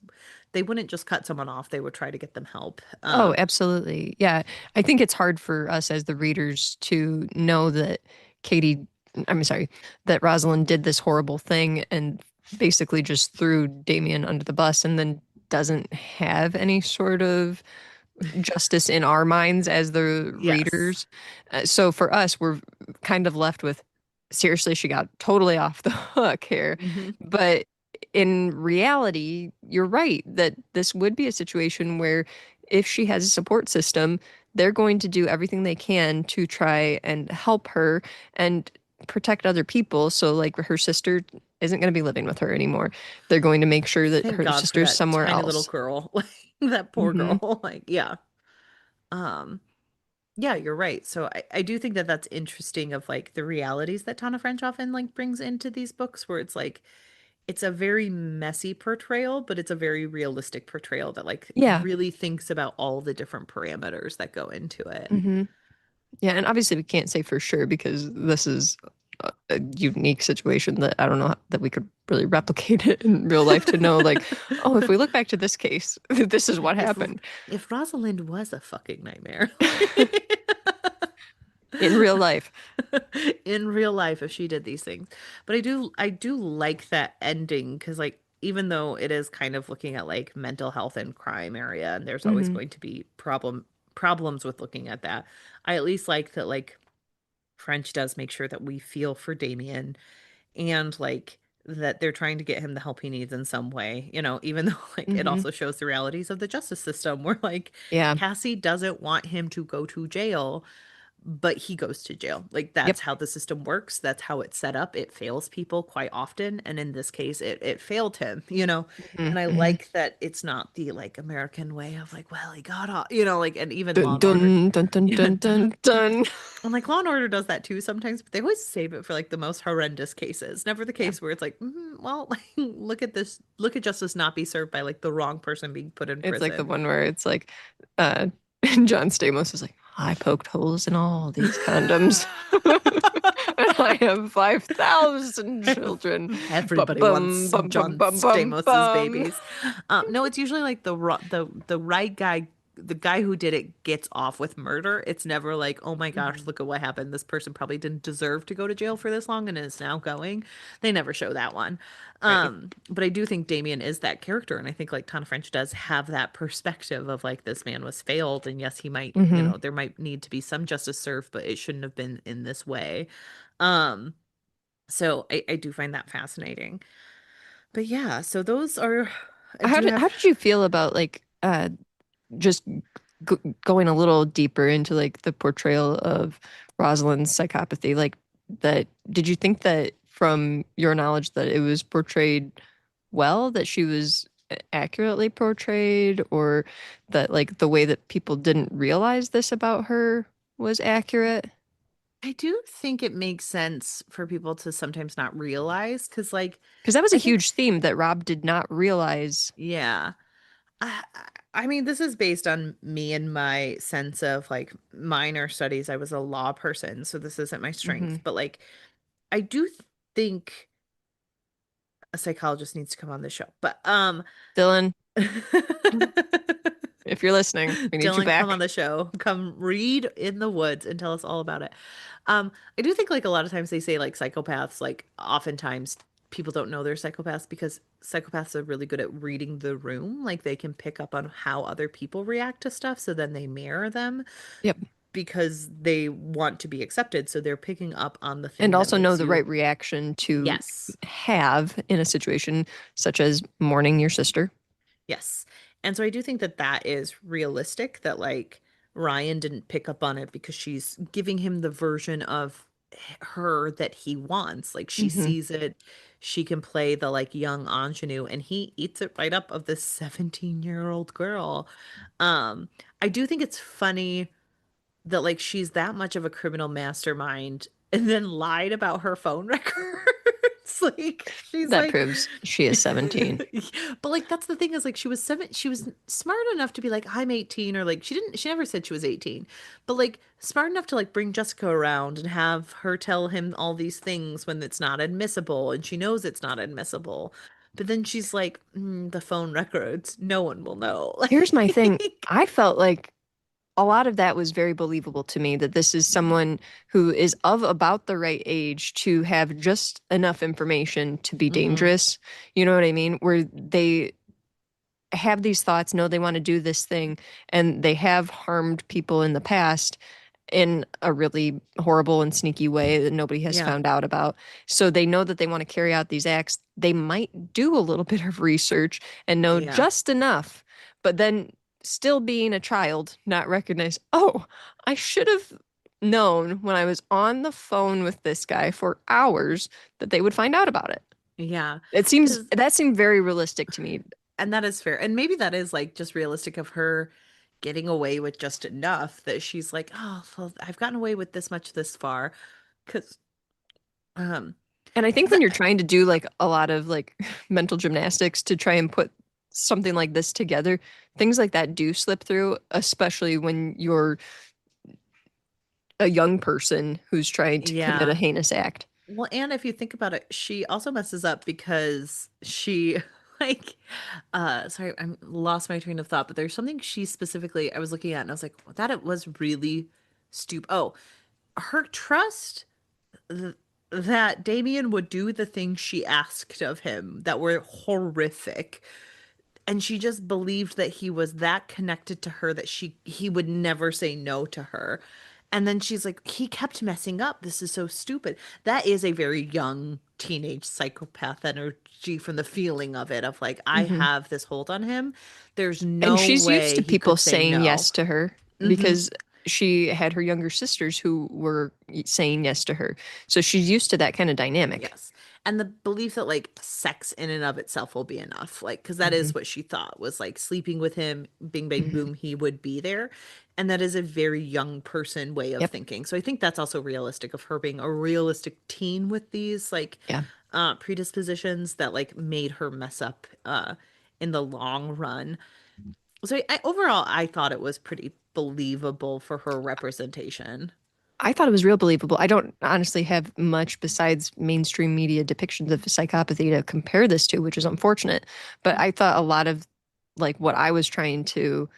they wouldn't just cut someone off, they would try to get them help. Oh, absolutely. Yeah. I think it's hard for us as the readers to know that Katie, I'm sorry, that Rosalind did this horrible thing and basically just threw Damien under the bus and then doesn't have any sort of justice in our minds as the Yes. readers. So for us, we're kind of left with seriously, she got totally off the hook here. Hmm. But in reality, you're right that this would be a situation where if she has a support system, they're going to do everything they can to try and help her and protect other people. So, like, her sister isn't going to be living with her anymore. They're going to make sure that Thank her God for sister's that somewhere tiny little else. girl. Like that poor Hmm. girl. Like, yeah. Um, yeah, you're right. So I do think that that's interesting of like the realities that Tana French often like brings into these books where it's like it's a very messy portrayal, but it's a very realistic portrayal that like Yeah. really thinks about all the different parameters that go into it. Hmm. Yeah, and obviously we can't say for sure because this is a unique situation that I don't know that we could really replicate it in real life to know, like, oh, if we look back to this case, this is what If happened if Rosalind was a fucking nightmare in real life. in real life if she did these things. But I do like that ending because like even though it is kind of looking at like mental health and crime area and there's always Hmm. going to be problems with looking at that. I at least like that like French does make sure that we feel for Damien and like that they're trying to get him the help he needs in some way, you know, even though like it Hmm. also shows the realities of the justice system where like Yeah. Cassie doesn't want him to go to jail but he goes to jail. Like Yep. that's how the system works. That's how it's set up. It fails people quite often. And in this case, it failed him, you know? Hmm. And I Hmm. like that it's not the like American way of like, well, he got off, you know, like, and even Law Dun and Order. dun dun dun Yeah. dun dun dun. And like Law and Order does that too sometimes, but they always save it for like the most horrendous cases. Never the Yeah. case where it's like, well, like, look at this, look at justice not be served by like the wrong person being put in It's like the prison. one where it's like, uh, John Stamos is like, I poked holes in all these condoms. And I have 5,000 children. Bum, Everybody bum, wants bum, bum, John bum, bum, Stamos's bum. babies. No, it's usually like the right guy, the guy who did it gets off with murder. It's never like, oh my gosh, Mhm. look at what happened. This person probably didn't deserve to go to jail for this long and is now going. They never show that one. Right. But I do think Damien is that character, and I think like Tana French does have that perspective of like this man was failed, and yes, he might, Hmm. there might need to be some justice served, but it shouldn't have been in this way. Um, so I do find that fascinating. But yeah, so those are, I How do did have, how did you feel about like just going a little deeper into like the portrayal of Rosalind's psychopathy? Like that, did you think that from your knowledge that it was portrayed well, that she was accurately portrayed, or that like the way that people didn't realize this about her was accurate? I do think it makes sense for people to sometimes not realize because, like, Because that was a I think, huge theme that Rob did not realize. yeah. I, I mean, this is based on me and my sense of like minor studies. I was a law person, so this isn't my Hmm. strength, but like, I do think a psychologist needs to come on the show. But, Dylan, if you're listening, we need you Dylan, come on back. the show. Come read In the Woods and tell us all about it. I do think like a lot of times they say like psychopaths, like oftentimes people don't know they're psychopaths because psychopaths are really good at reading the room. Like they can pick up on how other people react to stuff, so then they mirror them Yep. because they want to be accepted. So they're picking up on the And thing that also know makes the you, right reaction to yes. have in a situation such as mourning your sister. Yes. And so I do think that that is realistic that like Ryan didn't pick up on it because she's giving him the version of her that he wants. Like she Hmm. sees it, she can play the like young ingenue and he eats it right up of this 17-year-old girl. Um I do think it's funny that like she's that much of a criminal mastermind and then lied about her phone records. Like she's That like proves she is 17. but like that's the thing is like she was smart enough to be like I'm 18 or like she never said she was 18. But like smart enough to like bring Jessica around and have her tell him all these things when it's not admissible and she knows it's not admissible. But then she's like, the phone records, no one will know. Here's my thing. Like, I felt like a lot of that was very believable to me, that this is someone who is of about the right age to have just enough information to be hmm dangerous. You know what I mean? Where they have these thoughts, know they want to do this thing, and they have harmed people in the past in a really horrible and sneaky way that nobody has yeah, found out about. So they know that they want to carry out these acts. They might do a little bit of research and know yeah. just enough, but then still being a child, not recognize, oh, I should have known when I was on the phone with this guy for hours that they would find out about it. Yeah. It seems Because, that seemed very realistic to me. and that is fair. And maybe that is like just realistic of her getting away with just enough that she's like, oh, well, I've gotten away with this much this far. Because, um, And I think because when you're trying to do like a lot of like mental gymnastics to try and put something like this together, things like that do slip through, especially when you're a young person who's trying to commit a yeah. heinous act. Well, and if you think about it, she also messes up because she like sorry, I'm lost my train of thought, but there's something she specifically I was looking at and I was like, well, that it was really stupid. Oh, her trust th that Damien would do the things she asked of him that were horrific. And she just believed that he was that connected to her that he would never say no to her. And then she's like, he kept messing up. This is so stupid. That is a very young teenage psychopath energy from the feeling of it, of like, I Hmm. have this hold on him. There's And no she's used way to he people could say saying no. yes to her hmm because she had her younger sisters who were saying yes to her. So she's used to that kind of dynamic. Yes. And the belief that like sex in and of itself will be enough. Like, because that Hmm. is what she thought was like sleeping with him, bing, bang, Hmm. boom, he would be there. And that is a very young person way of Yep. thinking. So I think that's also realistic of her being a realistic teen with these like Yeah. predispositions that like made her mess up in the long run. So overall, I thought it was pretty believable for her representation. I thought it was real believable. I don't honestly have much besides mainstream media depictions of psychopathy to compare this to, which is unfortunate. But I thought a lot of like what I was trying to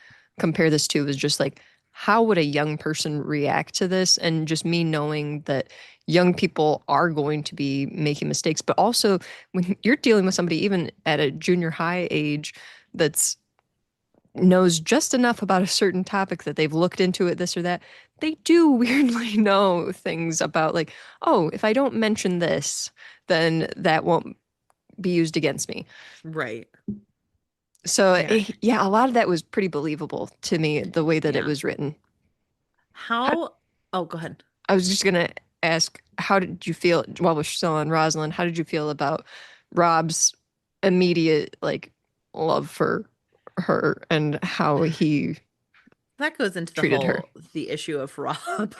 compare this to was just like, how would a young person react to this? And just me knowing that young people are going to be making mistakes, but also when you're dealing with somebody even at a junior high age that's knows just enough about a certain topic that they've looked into it, this or that, they do weirdly know things about, like, oh, if I don't mention this, then that won't be used against me. Right. So, Yeah. yeah, a lot of that was pretty believable to me, the way that it Yeah. was written. How, How, oh, go ahead. I was just gonna ask, how did you feel while we're still on Rosalind? How did you feel about Rob's immediate like love for her and how he That goes into treated her? the issue of Rob.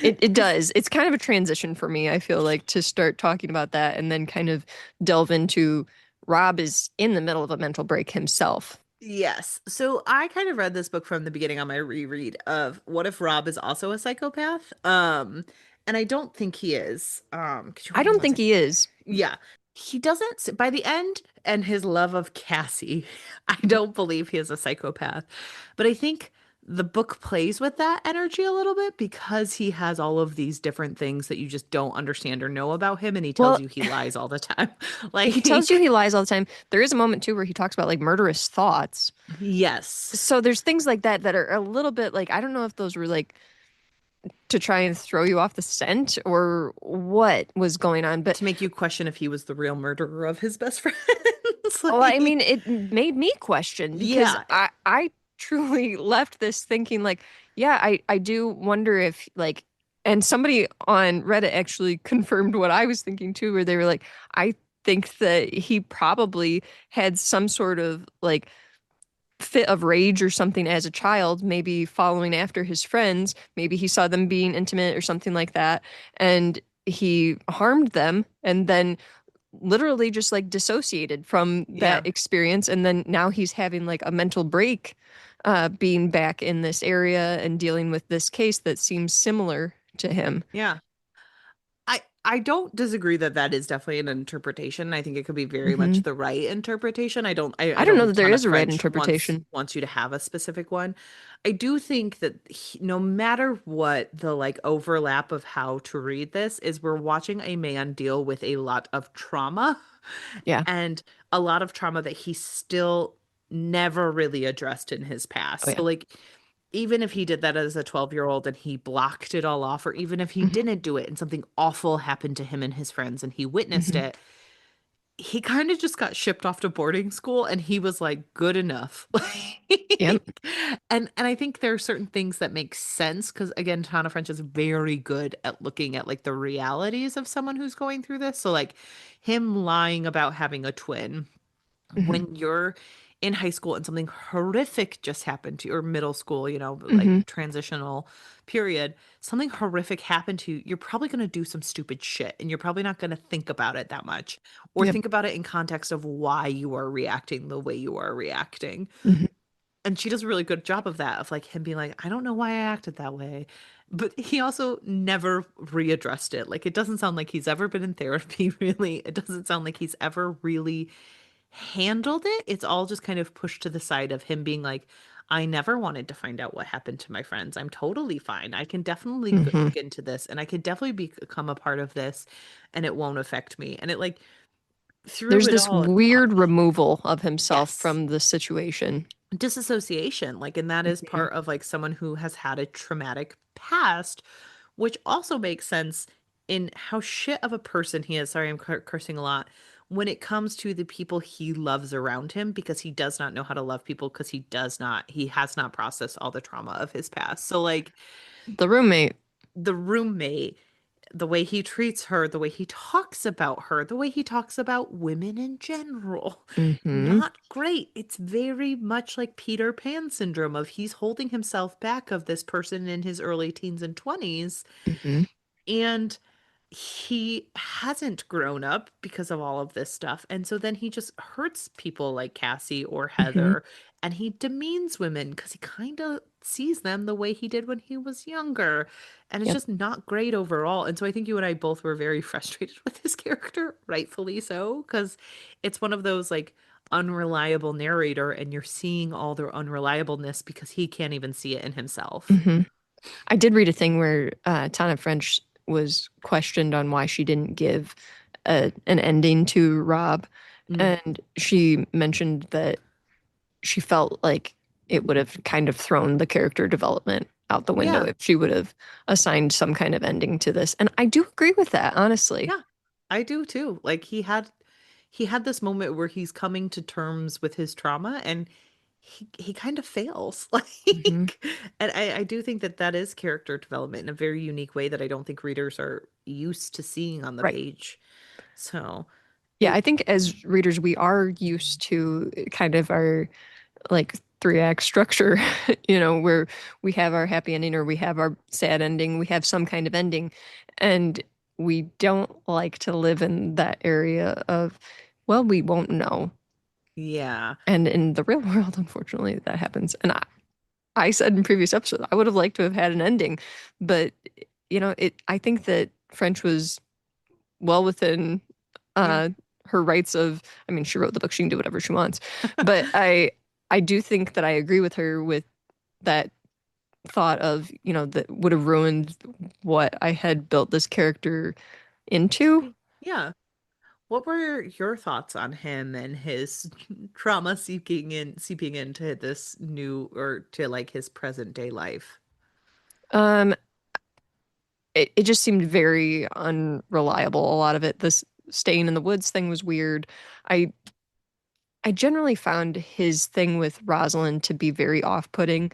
It Because does. It's kind of a transition for me, I feel like, to start talking about that and then kind of delve into Rob is in the middle of a mental break himself. yes. So I kind of read this book from the beginning on my reread of what if Rob is also a psychopath? And I don't think he is. Could you I hold on don't one think second? he is. Yeah. He doesn't, by the end, and his love of Cassie, I don't believe he is a psychopath. But I think the book plays with that energy a little bit because he has all of these different things that you just don't understand or know about him, and he tells Well, you he lies all the time. he tells you Like, he lies all the time. There is a moment too where he talks about like murderous thoughts. yes, So there's things like that that are a little bit like I don't know if those were like to try and throw you off the scent or what was going on, but to make you question if he was the real murderer of his best friends. well, I mean, Like, it made me question because yeah, I truly left this thinking like, yeah, I do wonder if like, and somebody on Reddit actually confirmed what I was thinking too, where they were like, I think that he probably had some sort of like fit of rage or something as a child, maybe following after his friends, maybe he saw them being intimate or something like that, and he harmed them, and then literally just like dissociated from that yeah, experience. And then now he's having like a mental break, being back in this area and dealing with this case that seems similar to him. yeah. I don't disagree that that is definitely an interpretation. I think it could be very much Hmm. the right interpretation. I I don't don't know think that there Tana is a right French interpretation. wants you to have a specific one. I do think that no matter what the like overlap of how to read this is, we're watching a man deal with a lot of trauma Yeah. and a lot of trauma that he still never really addressed in his Oh, past. yeah. So like even if he did that as a 12-year-old and he blocked it all off, or even if he Hmm. didn't do it and something awful happened to him and his friends and he witnessed Hmm. it, he kind of just got shipped off to boarding school and he was like good enough. Yep. And I think there are certain things that make sense because again, Tana French is very good at looking at like the realities of someone who's going through this. So like him lying about having a twin Hmm. when you're in high school and something horrific just happened to you, or middle school, like Hmm. transitional period, something horrific happened to you, you're probably going to do some stupid shit and you're probably not going to think about it that much or Yep. think about it in context of why you are reacting the way you are reacting. Hmm. And she does a really good job of that, of like him being like, I don't know why I acted that way. But he also never readdressed it. Like, it doesn't sound like he's ever been in therapy, really. It doesn't sound like he's ever really handled it. It's all just kind of pushed to the side of him being like, I never wanted to find out what happened to my friends. I'm totally fine. I can definitely Hmm. look into this and I could definitely become a part of this and it won't affect me. And it like through There's it this all, it taught weird me. removal of himself Yes. from the situation. Disassociation, like, and that is Mhm. part of like someone who has had a traumatic past, which also makes sense in how shit of a person he is. Sorry, I'm cursing a lot. When it comes to the people he loves around him, because he does not know how to love people, because he has not processed all the trauma of his past. So, like, The roommate. the roommate, the way he treats her, the way he talks about her, the way he talks about women in general. Hmm. Not great. It's very much like Peter Pan syndrome of he's holding himself back of this person in his early teens and 20s. Hmm. And he hasn't grown up because of all of this stuff. And so then he just hurts people like Cassie or Hmm. Heather, and he demeans women because he kind of sees them the way he did when he was younger. And it's Yep. just not great overall. And so I think you and I both were very frustrated with his character, rightfully so, because it's one of those like unreliable narrator, and you're seeing all their unreliableness because he can't even see it in himself. Hmm. I did read a thing where Tana French was questioned on why she didn't give an ending to Rob, Mm. and she mentioned that she felt like it would have kind of thrown the character development out the window Yeah. if she would have assigned some kind of ending to this. And I do agree with that, honestly. Yeah, I do too. Like he had this moment where he's coming to terms with his trauma, and he kind of fails. Hmm. Like, and I do think that that is character development in a very unique way that I don't think readers are used to seeing on the Right. page. So Yeah, I it think as readers, we are used to kind of our like three act structure, where we have our happy ending or we have our sad ending, we have some kind of ending. And we don't like to live in that area of, well, we won't know. yeah. And in the real world, unfortunately, that happens. And I said in previous episodes, I would have liked to have had an ending, but I think that French was well within Yeah. uh her rights of, I mean, she wrote the book, she can do whatever she wants. But I do think that I agree with her with that thought of, that would have ruined what I had built this character into. Yeah. What were your thoughts on him and his trauma seeping into this new or to like his present day life? Um, it just seemed very unreliable, a lot of it. This staying in the woods thing was weird. I I generally found his thing with Rosalind to be very off-putting.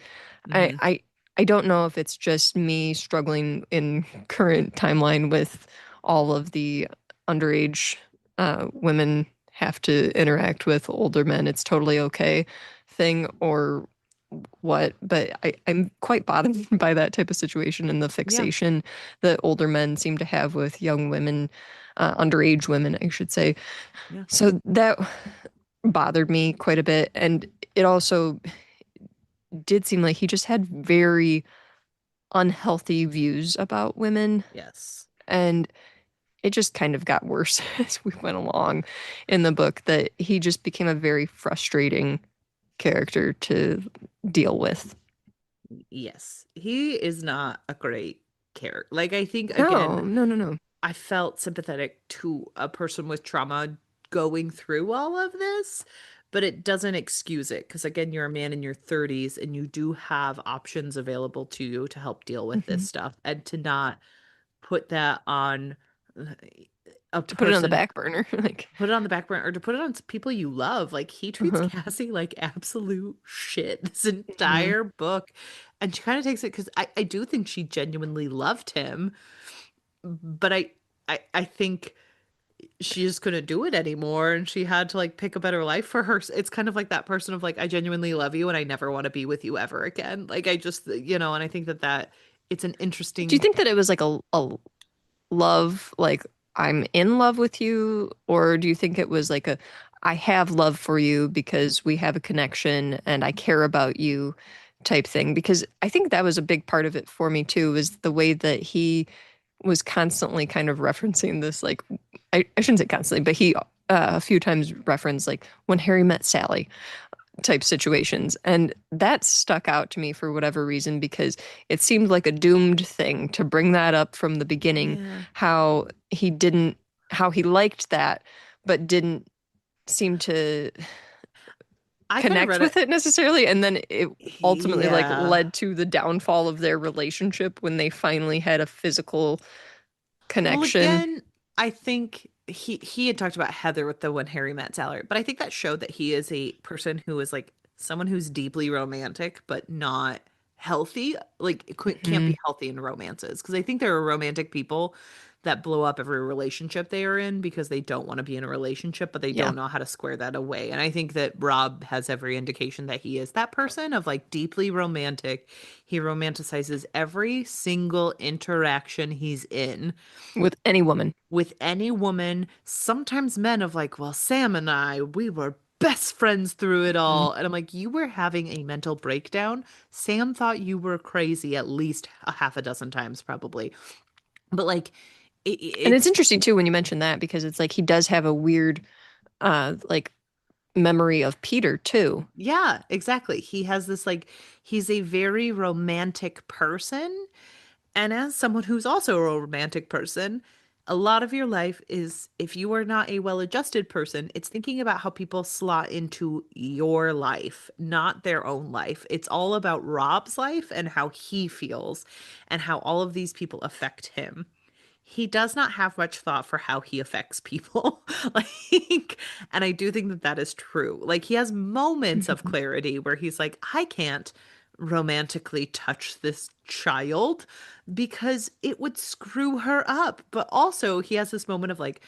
I, Hmm. I I don't know if it's just me struggling in current timeline with all of the underage women have to interact with older men. It's totally okay thing or what, but I'm quite bothered by that type of situation and the Yeah. fixation that older men seem to have with young women, underage women, I should say. Yeah. So that bothered me quite a bit. And it also did seem like he just had very unhealthy views about women. Yes. And it just kind of got worse as we went along in the book, that he just became a very frustrating character to deal with. Yes, he is not a great character. Like, I think, No, again, no, no, no. I felt sympathetic to a person with trauma going through all of this, but it doesn't excuse it. Because, again, you're a man in your 30s and you do have options available to you to help deal with this Hmm. stuff, and to not put that on uh, a To put it on the person, back burner, like, put it on the back burner, or to put it on people you love. Like, he treats uh-huh. Cassie like absolute shit this Hmm. entire book. And she kind of takes it because I do think she genuinely loved him, but I think she just couldn't do it anymore, and she had to like pick a better life for her. It's kind of like that person of like, I genuinely love you and I never want to be with you ever again. Like, I just, and I think that it's an Do you interesting. think that it was like a love, like I'm in love with you, or do you think it was like a I have love for you because we have a connection and I care about you type thing? Because I think that was a big part of it for me too, was the way that he was constantly kind of referencing this, like I shouldn't say constantly, but he a few times referenced like when Harry met Sally type situations. And that stuck out to me for whatever reason, because it seemed like a doomed thing to bring that up from the beginning, Yeah. how he didn't, how he liked that, but didn't seem to I kind of connect read with it. it necessarily. And then it ultimately like Yeah. led to the downfall of their relationship when they finally had a physical Well, connection. again, I think he had talked about Heather with the when Harry met Sally, but I think that showed that he is a person who is like someone who's deeply romantic but not healthy. Like, can't Hmm. be healthy in romances, because I think there are romantic people that blow up every relationship they are in because they don't want to be in a relationship, but they Yeah. don't know how to square that away. And I think that Rob has every indication that he is that person of like deeply romantic. He romanticizes every single interaction he's in With any woman. with any woman, sometimes men of like, well, Sam and I, we were best friends through it Mhm. all. And I'm like, you were having a mental breakdown. Sam thought you were crazy at least a half a dozen times, probably. But like, And it's it's, interesting too when you mention that because it's like he does have a weird like memory of Peter too. yeah, exactly. He has this like, he's a very romantic person. And as someone who's also a romantic person, a lot of your life is, if you are not a well-adjusted person, it's thinking about how people slot into your life, not their own life. It's all about Rob's life and how he feels and how all of these people affect him. He does not have much thought for how he affects people. Like, and I do think that that is true. Like, he has moments of Mhm. clarity where he's like, I can't romantically touch this child because it would screw her up. But also, he has this moment of like,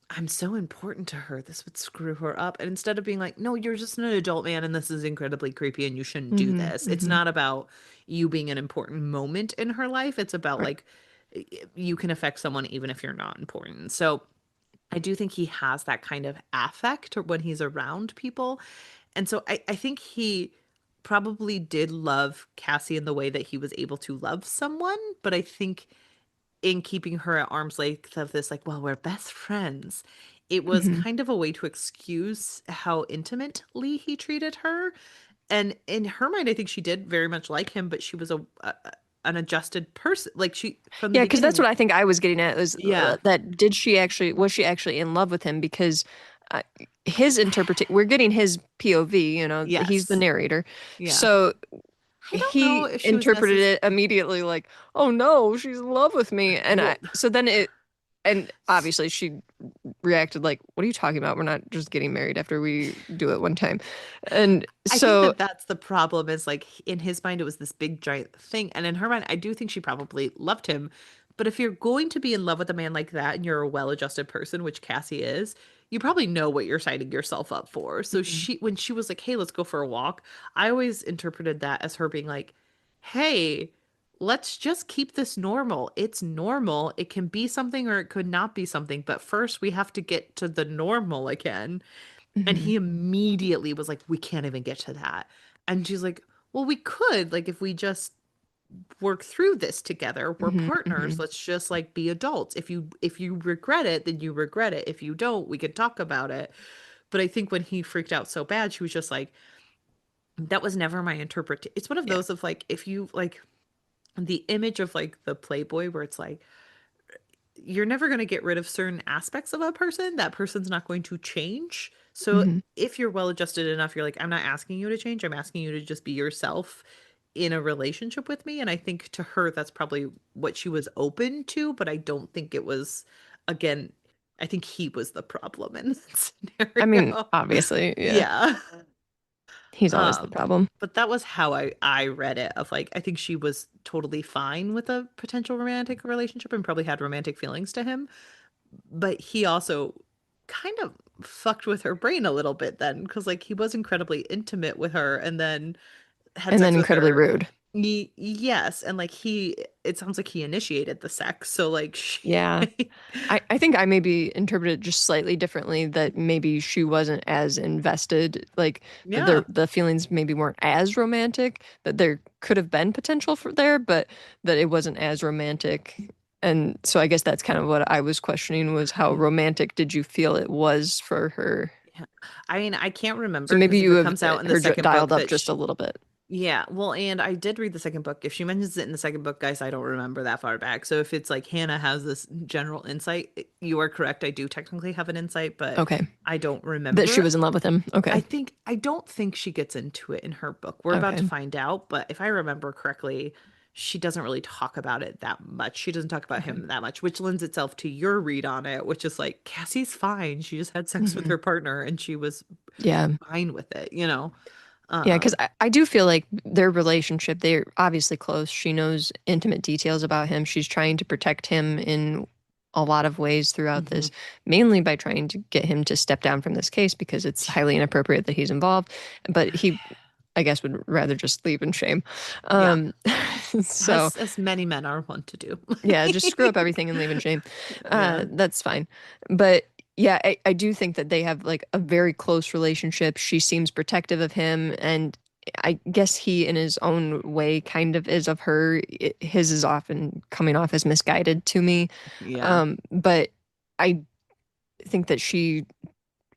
I'm so important to her. This would screw her up. And instead of being like, no, you're just an adult man and this is incredibly creepy and you shouldn't do Mhm. this. It's Mhm. not about you being an important moment in her life. It's about Right. like, you can affect someone even if you're not important. So I do think he has that kind of affect when he's around people. And so I think he probably did love Cassie in the way that he was able to love someone. But I think in keeping her at arm's length of this, like, well, we're best friends, it was Mhm. kind of a way to excuse how intimately he treated her. And in her mind, I think she did very much like him, but she was an adjusted person. Like she from the Yeah, because that's beginning. what I think I was getting at is Yeah. that did she actually was she actually in love with him because uh, his interpretation we're getting his POV, you know, he's the Yes. narrator. Yeah. So I don't know he if she was interpreted necessarily. it immediately like, "Oh no, she's in love with me." And I Well, so then it and obviously she reacted like, "What are you talking about? We're not just getting married after we do it one time." And I think so that that's the problem is like in his mind it was this big giant thing, and in her mind I do think she probably loved him. But if you're going to be in love with a man like that and you're a well-adjusted person, which Cassie is, you probably know what you're signing yourself up for. So Mhm. she when she was like, "Hey, let's go for a walk," I always interpreted that as her being like, "Hey, let's just keep this normal. It's normal. It can be something or it could not be something, but first we have to get to the normal again." And Mhm. he immediately was like, we can't even get to that. And she's like, well, we could, like, if we just work through this together, we're Mhm. partners. Mhm. Let's just like be adults. If you regret it, then you regret it. If you don't, we can talk about it. But I think when he freaked out so bad, she was just like, that was never my interpretation. It's one of Yeah. those of like, if you like the image of like the Playboy where it's like, you're never going to get rid of certain aspects of a person. That person's not going to change. So Mhm. if you're well adjusted enough, you're like, I'm not asking you to change. I'm asking you to just be yourself in a relationship with me. And I think to her, that's probably what she was open to. But I don't think it was, again, I think he was the problem in that I mean, scenario. obviously, yeah. Yeah. He's always the Um, problem. but that was how I read it of like I think she was totally fine with a potential romantic relationship and probably had romantic feelings to him, but he also kind of fucked with her brain a little bit then because like he was incredibly intimate with her and then had And then sex with incredibly her. rude. Yes, and like he it sounds like he initiated the sex, so like she Yeah. I think I maybe interpreted it just slightly differently that maybe she wasn't as invested, like that yeah. the feelings maybe weren't as romantic, that there could have been potential for there, but that it wasn't as romantic. And so I guess that's kind of what I was questioning was how romantic did you feel it was for her? Yeah. I mean, I can't So remember maybe because if you it have comes out in the her second dialed book up that just a little bit. yeah, well, and I did read the second book. If she mentions it in the second book, guys, I don't remember that far back. So if it's like Hannah has this general insight, you are correct. I do technically have an insight, but Okay. I don't That she remember. was in love with him. Okay. I don't think she gets into it in her book. We're about to Okay. find out, but if I remember correctly, she doesn't really talk about it that much. She doesn't talk about Okay. him that much, which lends itself to your read on it, which is like Cassie's fine. She just had sex with Hmm. her partner and she was Yeah. fine with it, you know? Yeah, because Um, I do feel like their relationship, they're obviously close. She knows intimate details about him. She's trying to protect him in a lot of ways throughout Hmm. this, mainly by trying to get him to step down from this case because it's highly inappropriate that he's involved. But he, I guess, would rather just leave in shame. Yeah. Um, so As many men are wont to do. yeah, just screw up everything and leave in shame. Yeah. That's fine. But yeah, I do think that they have like a very close relationship. She seems protective of him, and I guess he, in his own way, kind of is of her. His is often coming off as misguided to me. Yeah. But I think that she,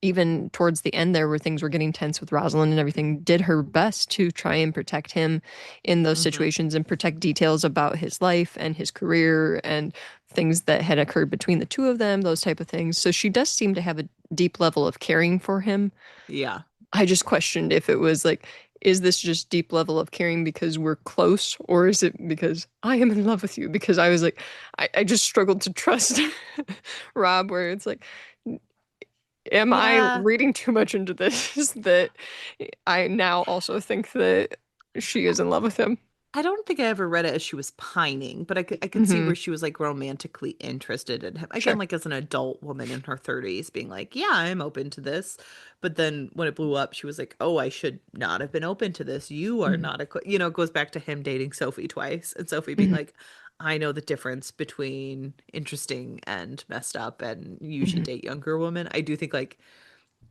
even towards the end there where things were getting tense with Rosalind and everything, did her best to try and protect him in those Hmm. situations and protect details about his life and his career and things that had occurred between the two of them, those type of things. So she does seem to have a deep level of caring for him. Yeah. I just questioned if it was like, is this just deep level of caring because we're close, or is it because I am in love with you? Because I was like, I just struggled to trust Rob, where it's like, am I Yeah. reading too much into this that I now also think that she is in love with him? I don't think I ever read it as she was pining, but I could see Hmm. where she was like romantically interested in him. Again, Sure. like as an adult woman in her 30s, being like, yeah, I'm open to this. But then when it blew up, she was like, oh, I should not have been open to this. You are Hmm. not it goes back to him dating Sophie twice and Sophie being Hmm. like, I know the difference between interesting and messed up, and you should Hmm. date younger women. I do think like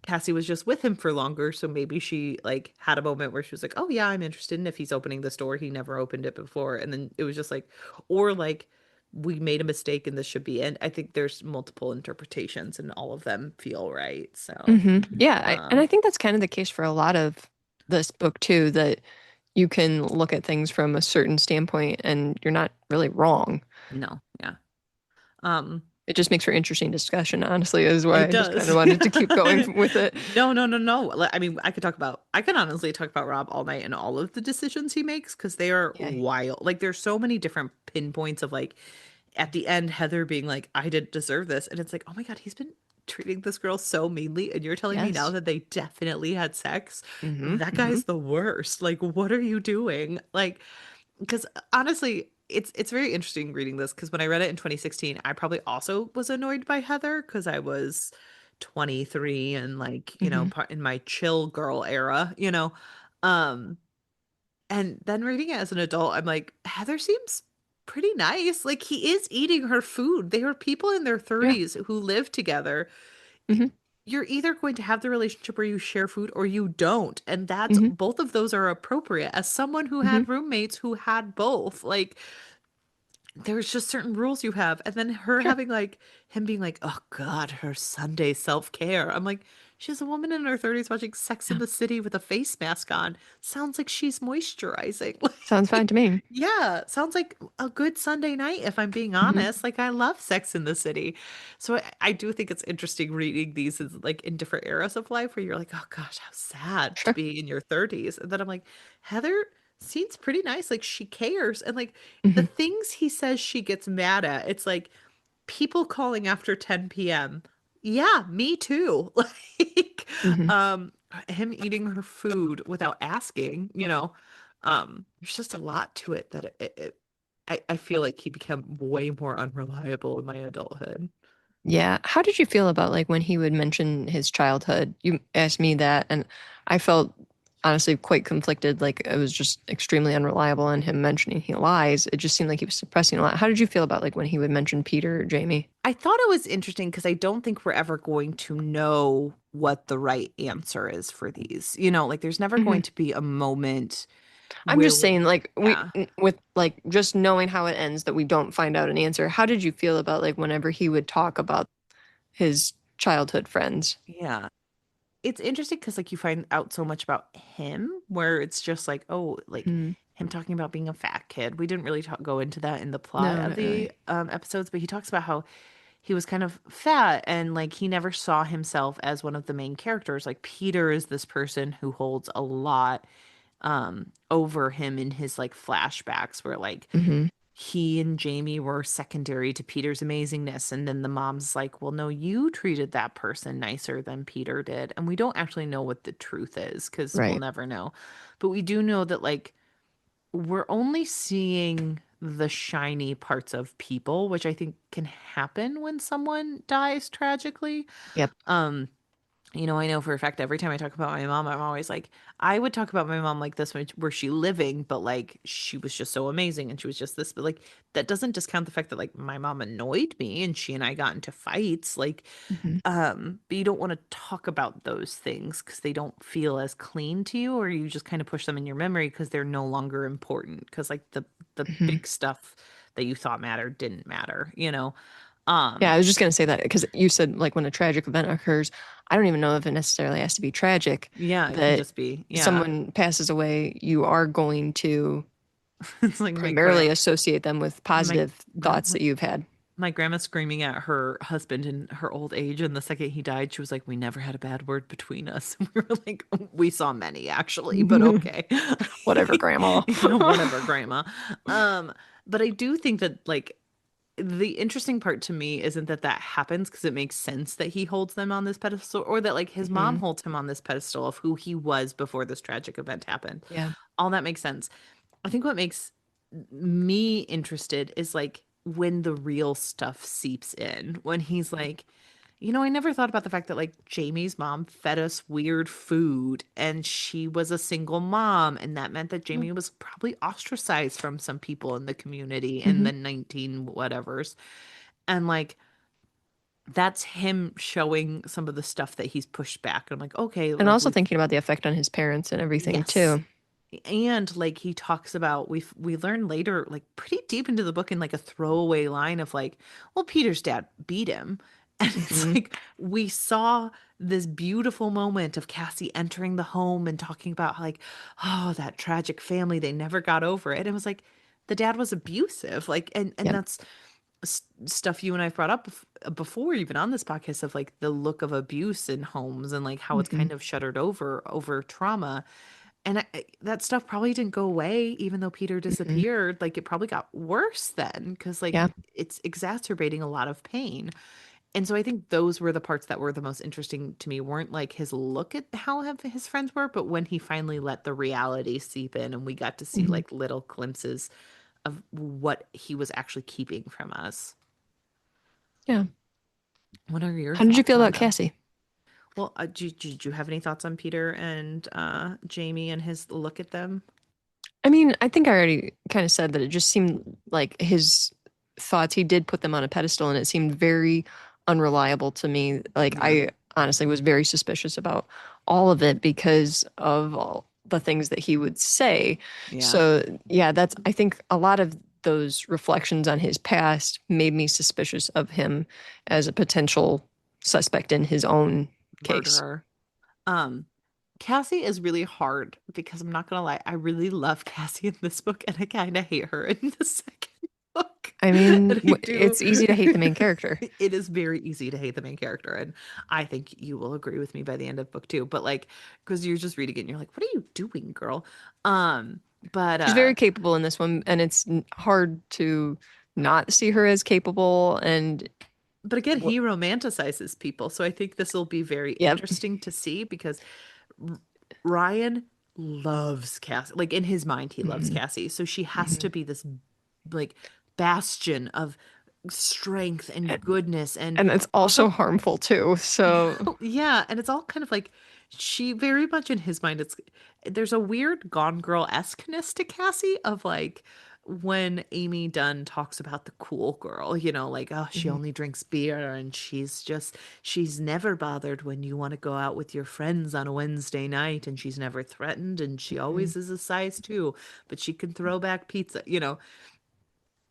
Cassie was just with him for longer, so maybe she like had a moment where she was like, "Oh yeah, I'm interested in if he's opening this door. He never opened it before." And then it was just like, or like we made a mistake and this should be it. I think there's multiple interpretations and all of them feel right. So, Hmm. Yeah, and um, I think that's kind of the case for a lot of this book too, that you can look at things from a certain standpoint and you're not really wrong. no, yeah. Um, It just makes for interesting discussion, honestly, is why it I just kind does. of wanted to keep going with it. No, no, no, no. I mean, I can honestly talk about Rob all night and all of the decisions he makes because they are Yeah. wild. Like, there's so many different pinpoints of like, at the end, Heather being like, I didn't deserve this. And it's like, oh my God, he's been treating this girl so meanly. And you're telling me now Yes. that they definitely had sex? Hmm. That Hmm. guy's the worst. Like, what are you doing? Like, because honestly, it's very interesting reading this because when I read it in 2016, I probably also was annoyed by Heather because I was 23 and like, Hmm. in my chill girl era. Um, and then reading it as an adult, I'm like, Heather seems pretty nice. Like he is eating her food. They are people in their Yeah. 30s who live together. Hmm. You're either going to have the relationship where you share food or you don't. And that's Hmm. both of those are appropriate. As someone who Hmm. had roommates who had both, like there's just certain rules you have. And then her Sure. having like him being like, oh God, her Sunday self-care. I'm like, she's a woman in her 30s watching Sex in Yeah. the City with a face mask on. Sounds like she's moisturizing. Sounds fine to me. Yeah, sounds like a good Sunday night, if I'm being Hmm. honest. Like, I love Sex in the City. So I do think it's interesting reading these as, like in different eras of life where you're like, oh gosh, how sad to Sure. be in your 30s. And then I'm like, Heather seems pretty nice. Like, she cares. And like the Hmm. things he says she gets mad at, it's like people calling after 10 p.m. Yeah, me too. Like, Hmm. um, him eating her food without asking. There's just a lot to it that I feel like he became way more unreliable in my adulthood. Yeah. How did you feel about like when he would mention his childhood? You asked me that, and I felt honestly quite conflicted. Like it was just extremely unreliable in him mentioning he lies. It just seemed like he was suppressing a lot. How did you feel about like when he would mention Peter or Jamie? I thought it was interesting because I don't think we're ever going to know what the right answer is for these. Like there's never Hmm. going to be a moment I'm where just saying, like we yeah, with like just knowing how it ends, that we don't find out an answer. How did you feel about like whenever he would talk about his childhood friends? yeah. It's interesting because like you find out so much about him where it's just like, oh, like Hmm. him talking about being a fat kid. We didn't really go into that in the plot No, of not the really. episodes, but he talks about how he was kind of fat and like he never saw himself as one of the main characters. Like Peter is this person who holds a lot over him in his like flashbacks where like Hmm. he and Jamie were secondary to Peter's amazingness. And then the mom's like, well, no, you treated that person nicer than Peter did. And we don't actually know what the truth is because we'll Right. never know. But we do know that, like, we're only seeing the shiny parts of people, which I think can happen when someone dies tragically. Yep. Um, I know for a fact every time I talk about my mom, I'm always like, I would talk about my mom like this when were she living, but like she was just so amazing and she was just this, but like that doesn't discount the fact that like my mom annoyed me and she and I got into fights. Like Hmm. but you don't want to talk about those things because they don't feel as clean to you, or you just kind of push them in your memory because they're no longer important. Because like the Hmm. big stuff that you thought mattered didn't matter, Yeah, Um, I was just gonna say that because you said like when a tragic event occurs, I don't even know if it necessarily has to be tragic, yeah, it can that just be, yeah. someone passes away, you are going to It's like primarily associate them with my positive thoughts that you've had. my grandma screaming at her husband in her old age, and the second he died, she was like, "We never had a bad word between us." And we were like, "We saw many actually, but okay." Whatever, grandma. Whatever, grandma. Um, but I do think that like the interesting part to me isn't that that happens because it makes sense that he holds them on this pedestal, or that like his mom Hmm. holds him on this pedestal of who he was before this tragic event happened. Yeah. All that makes sense. I think what makes me interested is like when the real stuff seeps in, when he's like, I never thought about the fact that like Jamie's mom fed us weird food and she was a single mom. And that meant that Jamie was probably ostracized from some people in the community in Hmm. the 19 whatevers. And like, that's him showing some of the stuff that he's pushed back. I'm like, okay, And like also we, thinking about the effect on his parents and everything yes. too. And like he talks about we learn later like pretty deep into the book in like a throwaway line of like, well, Peter's dad beat him. And it's Hmm. like we saw this beautiful moment of Cassie entering the home and talking about like, oh, that tragic family, they never got over it. And it was like the dad was abusive. Like and Yep. that's stuff you and I brought up before even on this podcast of like the look of abuse in homes and like how it's Hmm. kind of shuttered over trauma. And that stuff probably didn't go away, even though Peter Hmm. disappeared. Like it probably got worse then, because like Yeah. it's exacerbating a lot of pain. And so I think those were the parts that were the most interesting to me, weren't like his look at how his friends were, but when he finally let the reality seep in and we got to see Hmm. like little glimpses of what he was actually keeping from us. Yeah. What are your How did you thoughts feel on about them? Cassie? Well, did you have any thoughts on Peter and Jamie and his look at them? I mean, I think I already kind of said that it just seemed like his thoughts, he did put them on a pedestal and it seemed very unreliable to me. Like, Yeah. I honestly was very suspicious about all of it because of all the things that he would say. Yeah. So, yeah, I think a lot of those reflections on his past made me suspicious of him as a potential suspect in his own case. Murderer. Um, Cassie is really hard because I'm not gonna lie, I really love Cassie in this book and I kind of hate her in the second book. I mean, And I do. it's easy to hate the main character. It is very easy to hate the main character, and I think you will agree with me by the end of book two. But like, because you're just reading it and you're like, what are you doing, girl? Um, but She's very capable in this one, and it's hard to not see her as capable. And but again, what? he romanticizes people, so I think this will be very Yep. interesting to see because R- Ryan loves Cassie. Like in his mind, he loves Hmm. Cassie. So she has Hmm. to be this like bastion of strength and goodness and And it's also also harmful too. So, yeah, and it's all kind of like she very much in his mind there's a weird Gone Girl-esqueness to Cassie of like when Amy Dunn talks about the cool girl, like oh she mhm, only drinks beer and she's never bothered when you want to go out with your friends on a Wednesday night and she's never threatened and she mhm, always is a size two, but she can throw back pizza.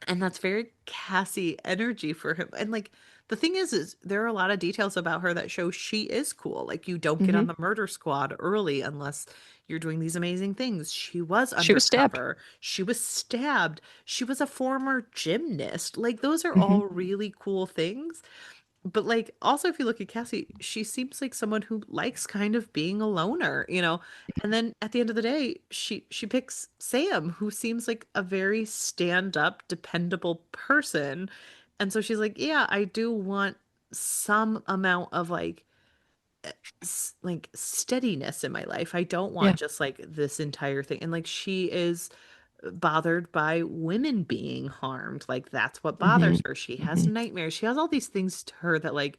And that's very Cassie energy for him. And like the thing is there are a lot of details about her that show she is cool. Like you don't get mhm. on the murder squad early unless you're doing these amazing things. She was She was stabbed. undercover. She was stabbed. She was a former gymnast. Like those are Hmm. all really cool things. But like also if you look at Cassie, she seems like someone who likes kind of being a loner. And then at the end of the day, she picks Sam, who seems like a very stand-up, dependable person. And so she's like, "Yeah, I do want some amount of like steadiness in my life. I don't Yeah. want just like this entire thing." And like she is bothered by women being harmed. Like that's what Hmm. bothers her. She has Hmm. nightmares. She has all these things to her that like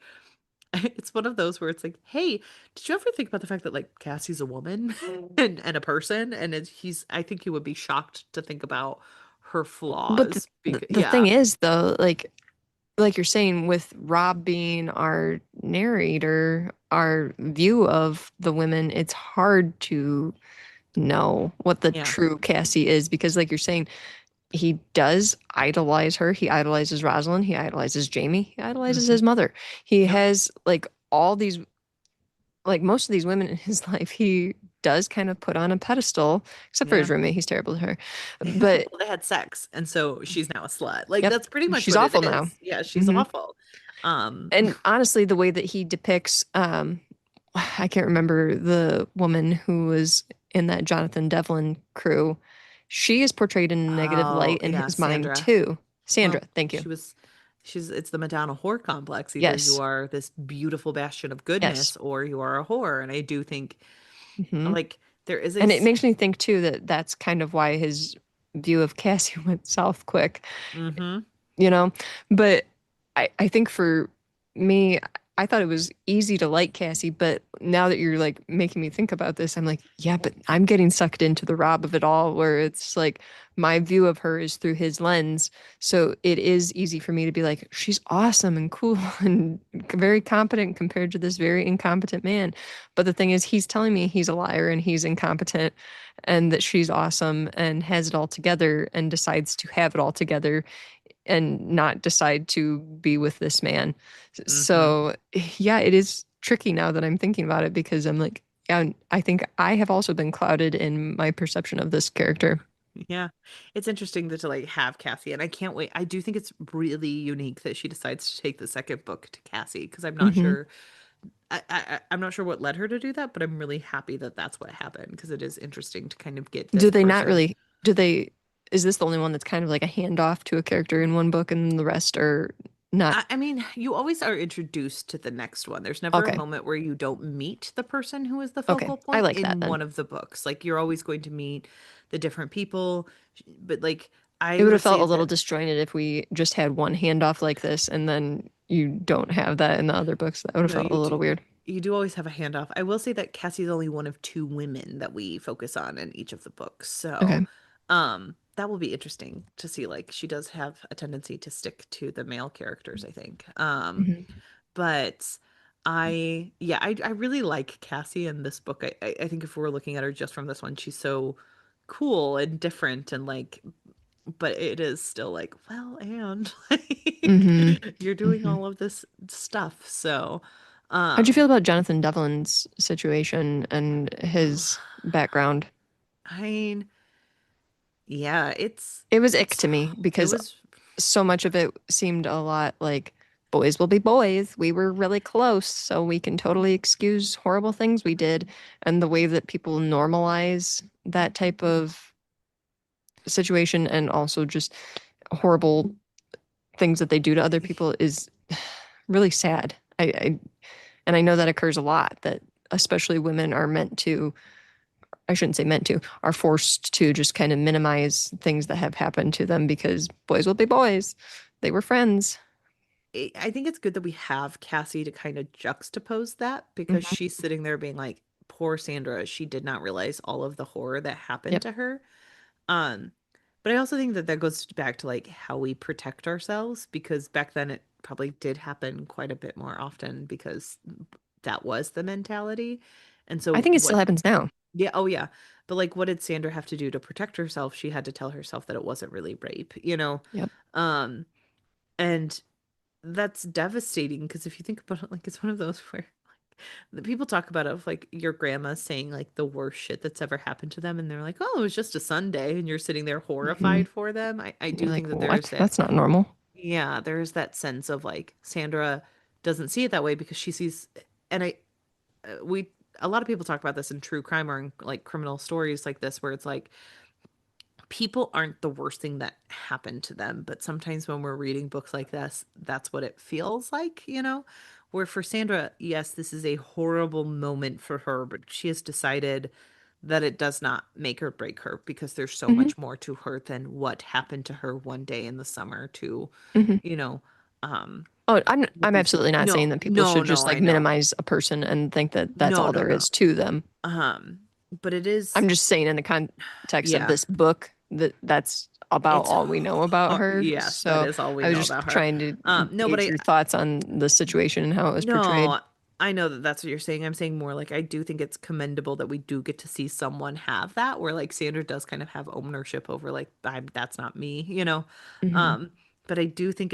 it's one of those where it's like, hey, did you ever think about the fact that like Cassie's a woman and a person and he's I think he would be shocked to think about her But flaws because the yeah. thing is, though, like you're saying, with Rob being our narrator, our view of the women, it's hard to know what the Yeah. true Cassie is because, like you're saying, he does idolize her. He idolizes Rosalind. He idolizes Jamie. He idolizes Hmm. his mother. He Yep. has like all these, like most of these women in his life, he does kind of put on a pedestal, except for his Yeah. roommate. He's terrible to her. But Well, they had sex, and so she's now a slut. Like yep, that's pretty much she's what it awful now. is. Yeah, she's Hmm. awful. Um, And honestly, the way that he depicts, I can't remember the woman who was in that Jonathan Devlin crew. She is portrayed in a negative oh light in yeah, his mind Sandra. too. Sandra, Well, thank you. she's it's the Madonna whore complex. Either you Yes, are this beautiful bastion of yes. goodness or you are a whore. And I do think Hmm. like there is And it makes me think too that that's kind of why his view of Cassie went south quick, mm-hmm. you know? But I think for me, I thought it was easy to like Cassie, but now that you're like making me think about this, I'm like, yeah, but I'm getting sucked into the Rob of it all, where it's like my view of her is through his lens. So it is easy for me to be like, she's awesome and cool and very competent compared to this very incompetent man. But the thing is, he's telling me he's a liar and he's incompetent and that she's awesome and has it all together and decides to have it all together and not decide to be with this man. Mm-hmm. So, yeah, it is tricky now that I'm thinking about it because I'm like, yeah, I think I have also been clouded in my perception of this character. Yeah. It's interesting to like have Cassie and I can't wait. I do think it's really unique that she decides to take the second book to Cassie because I'm not Hmm. sure I'm not sure what led her to do that, but I'm really happy that that's what happened because it is interesting to kind of get this Do they not person. really, do they, is this the only one that's kind of like a handoff to a character in one book and the rest are not? I mean, you always are introduced to the next one. There's never a Okay. moment where you don't meet the person who is the Okay. focal I point like that in then. one of the books. Like you're always going to meet the different people, but like It I would have would felt say a little that disjointed if we just had one handoff like this and then you don't have that in the other books. That would have no, felt a little weird. you do always have a handoff. I will say that Cassie's only one of two women that we focus on in each of the books. So, Okay. that will be interesting to see. Like she does have a tendency to stick to the male characters, I think. Hmm. But I really like Cassie in this book. I think if we're looking at her just from this one, she's so cool and different and like but it is still like, well, and Hmm. like you're doing Hmm. all of this stuff. So, How'd you feel um, about Jonathan Devlin's situation and his background? I mean, yeah, It was ick it's to me it because was so much of it seemed a lot like boys will be boys. We were really close, so we can totally excuse horrible things we did. And the way that people normalize that type of situation and also just horrible things that they do to other people is really sad. And I know that occurs a lot, that especially women are meant to, I shouldn't say meant to, are forced to just kind of minimize things that have happened to them because boys will be boys. They were friends. I think it's good that we have Cassie to kind of juxtapose that because Hmm. she's sitting there being like, poor Sandra, she did not realize all of the horror that happened Yep. to her. Um, but I also think that that goes back to like how we protect ourselves because back then it probably did happen quite a bit more often because that was the mentality. And I so think it still what, happens now. yeah, oh yeah. But like what did Sandra have to do to protect herself? She had to tell herself that it wasn't really rape, you know? Yep. Um, and that's devastating because if you think about it, like it's one of those where the people talk about it of like your grandma saying like the worst shit that's ever happened to them and they're like, oh, it was just a Sunday and you're sitting there Hmm. horrified for them. I You're do like, think that there is what? that, That's not normal. yeah, there's that sense of like Sandra doesn't see it that way because she sees, and we, a lot of people talk about this in true crime or in like criminal stories like this where it's like people aren't the worst thing that happened to them, but sometimes when we're reading books like this, that's what it feels like, you know? Where for Sandra, yes, this is a horrible moment for her, but she has decided that it does not make or break her because there's so Hmm. much more to her than what happened to her one day in the summer to, Hmm. you know, um, Oh, with I'm these, absolutely not saying no, that people no, should no, just I like know. minimize a person and think that that's No, all no, there no. is to them. Um, but it is, I'm just saying in the context of yeah, this book that that's about it's all we know about hard. her. Yes, that So is all we I was know just about her. trying to No, but gauge your thoughts on the situation and how it was portrayed. no, I know that that's what you're saying. I'm saying more like I do think it's commendable that we do get to see someone have that, where like Sandra does kind of have ownership over like that's not me, you know. Hmm. Um, but I do think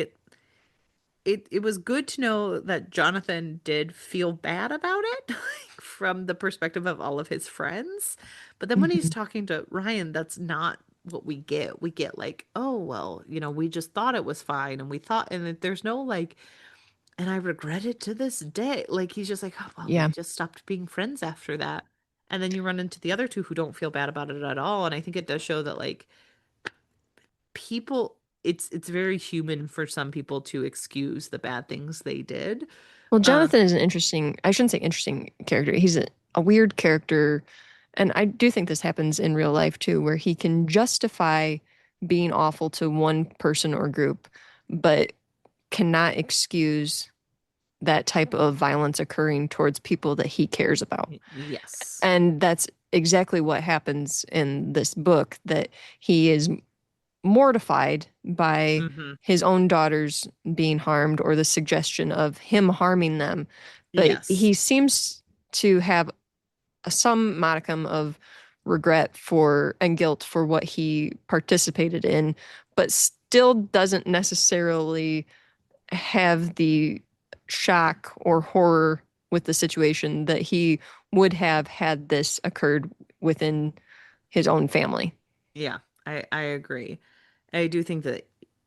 it was good to know that Jonathan did feel bad about it like, from the perspective of all of his friends. But then when he's Hmm. talking to Ryan, that's not what we get. We get like, oh, well, we just thought it was fine and we thought, and there's no like, and I regret it to this day. Like he's just like, oh, well, we Yeah. just stopped being friends after that. And then you run into the other two who don't feel bad about it at all. And I think it does show that like people it's very human for some people to excuse the bad things they did. Well, Um, Jonathan is an interesting, I shouldn't say interesting character. He's a weird character. And I do think this happens in real life too, where he can justify being awful to one person or group, but cannot excuse that type of violence occurring towards people that he cares about. yes. And that's exactly what happens in this book, that he is mortified by Hmm. his own daughters being harmed or the suggestion of him harming them. But Yes. he seems to have some modicum of regret for and guilt for what he participated in, but still doesn't necessarily have the shock or horror with the situation that he would have had this occurred within his own family. Yeah, I agree. I do think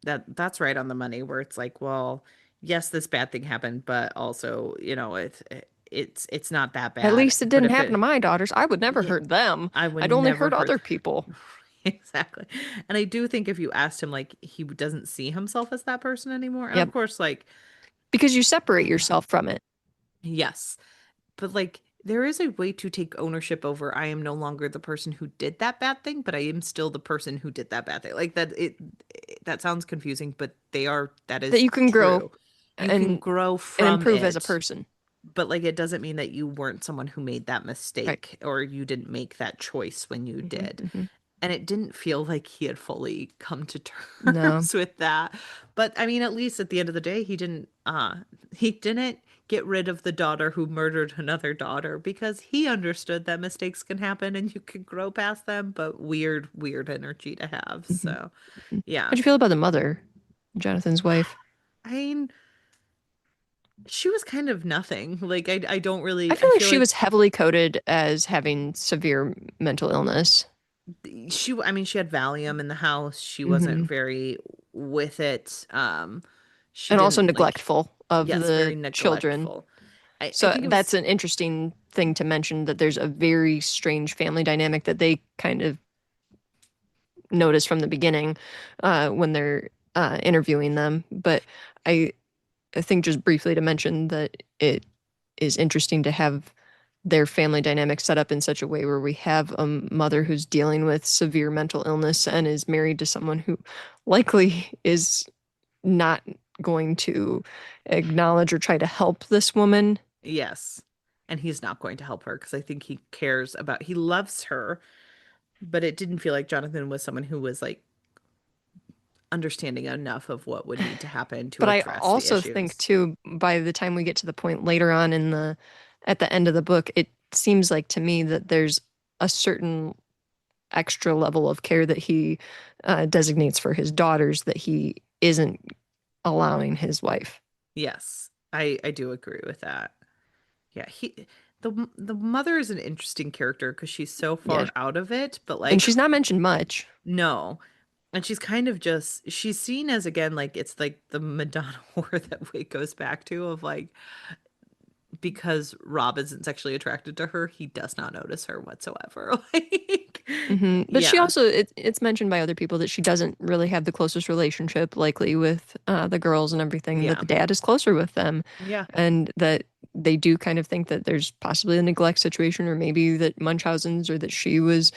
that's right on the money where it's like, well, yes, this bad thing happened, but also, it's not that At bad. least it But didn't if happen to it my daughters. I would never yeah, hurt them. I would I'd only never hurt hurt other people. exactly. And I do think if you asked him like he doesn't see himself as that person anymore. And of Yep. course, like Because you separate yourself from it. yes. But like there is a way to take ownership over I am no longer the person who did that bad thing, but I am still the person who did that bad thing. Like that sounds confusing, but that That is you can grow true. You can and grow and from improve as a it, person. but like it doesn't mean that you weren't someone who made that Right. mistake or you didn't make that choice when you Hmm. did. Hmm. And it didn't feel like he had fully come to No. terms with that. But I mean, at least at the end of the day, he didn't get rid of the daughter who murdered another daughter because he understood that mistakes can happen and you can grow past them, but weird, weird energy to have. Hmm. So, Hmm. yeah. How'd you feel about the mother, Jonathan's wife? I mean, she was kind of nothing. Like I don't I really feel I like feel she like was heavily coded as having severe mental illness. I mean she had Valium in the house. She wasn't Hmm. very with it. She And also didn't like neglectful of yes, very the children. neglectful. I So think it that's was an interesting thing to mention, that there's a very strange family dynamic that they kind of notice from the beginning when they're interviewing them. But I, I think just briefly to mention that it is interesting to have their family dynamic set up in such a way where we have a mother who's dealing with severe mental illness and is married to someone who likely is not going to acknowledge or try to help this woman. yes. And he's not going to help her because I think he loves her, but it didn't feel like Jonathan was someone who was like understanding enough of what would need to happen to But I address the also think issues. too, by the time we get to the point later on in the at the end of the book, it seems like to me that there's a certain extra level of care that he designates for his daughters that he isn't allowing his wife. Yes, I do agree with that. Yeah, the mother is an interesting character because she's so Yeah. far out of it, but And like she's not mentioned much. no. And she's kind of just she's seen as again like it's like the Madonna whore that Wade goes back to of like because Rob isn't sexually attracted to her, he does not notice her whatsoever. Like But she yeah. also, it's mentioned by other people that she doesn't really have the closest relationship, likely with the girls and everything, that Yeah. the dad is closer with them. Yeah. And that they do kind of think that there's possibly a neglect situation, or maybe that Munchausen's, or that she was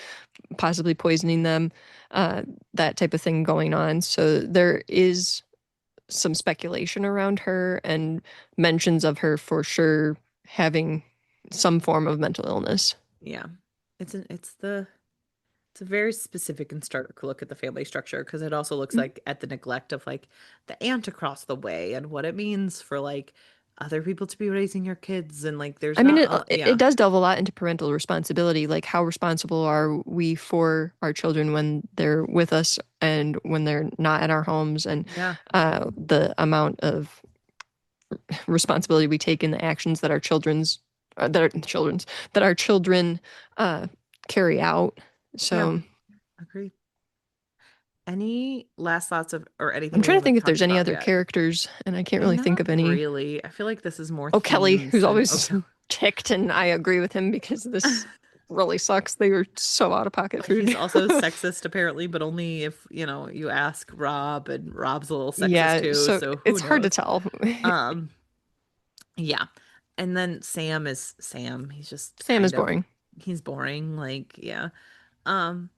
possibly poisoning them, that type of thing going on. So there is some speculation around her and mentions of her for sure having some form of mental illness. Yeah. It's a very specific and stark look at the family structure, because it also looks like at the neglect of like the aunt across the way and what it means for like other people to be raising your kids, and like there's I mean, not it does delve a lot into parental responsibility, like how responsible are we for our children when they're with us and when they're not in our homes, and yeah, the amount of responsibility we take in the actions that our children uh, carry out. yeah, So agree. Any last thoughts of or I'm anything we trying to haven't think if there's talked any about other yet? characters, and I can't really think Not of any. really. I feel like this is more Oh, Kelly, themes who's than always okay. ticked, and I agree with him because this really sucks. They were so out of pocket He's food. also sexist apparently, but only if, you ask Rob, and Rob's a little sexist Yeah, too, so so who it's hard to knows? tell. Um, yeah. And then Sam is Sam. He's just Sam is kind of boring. he's boring, like, yeah. Um,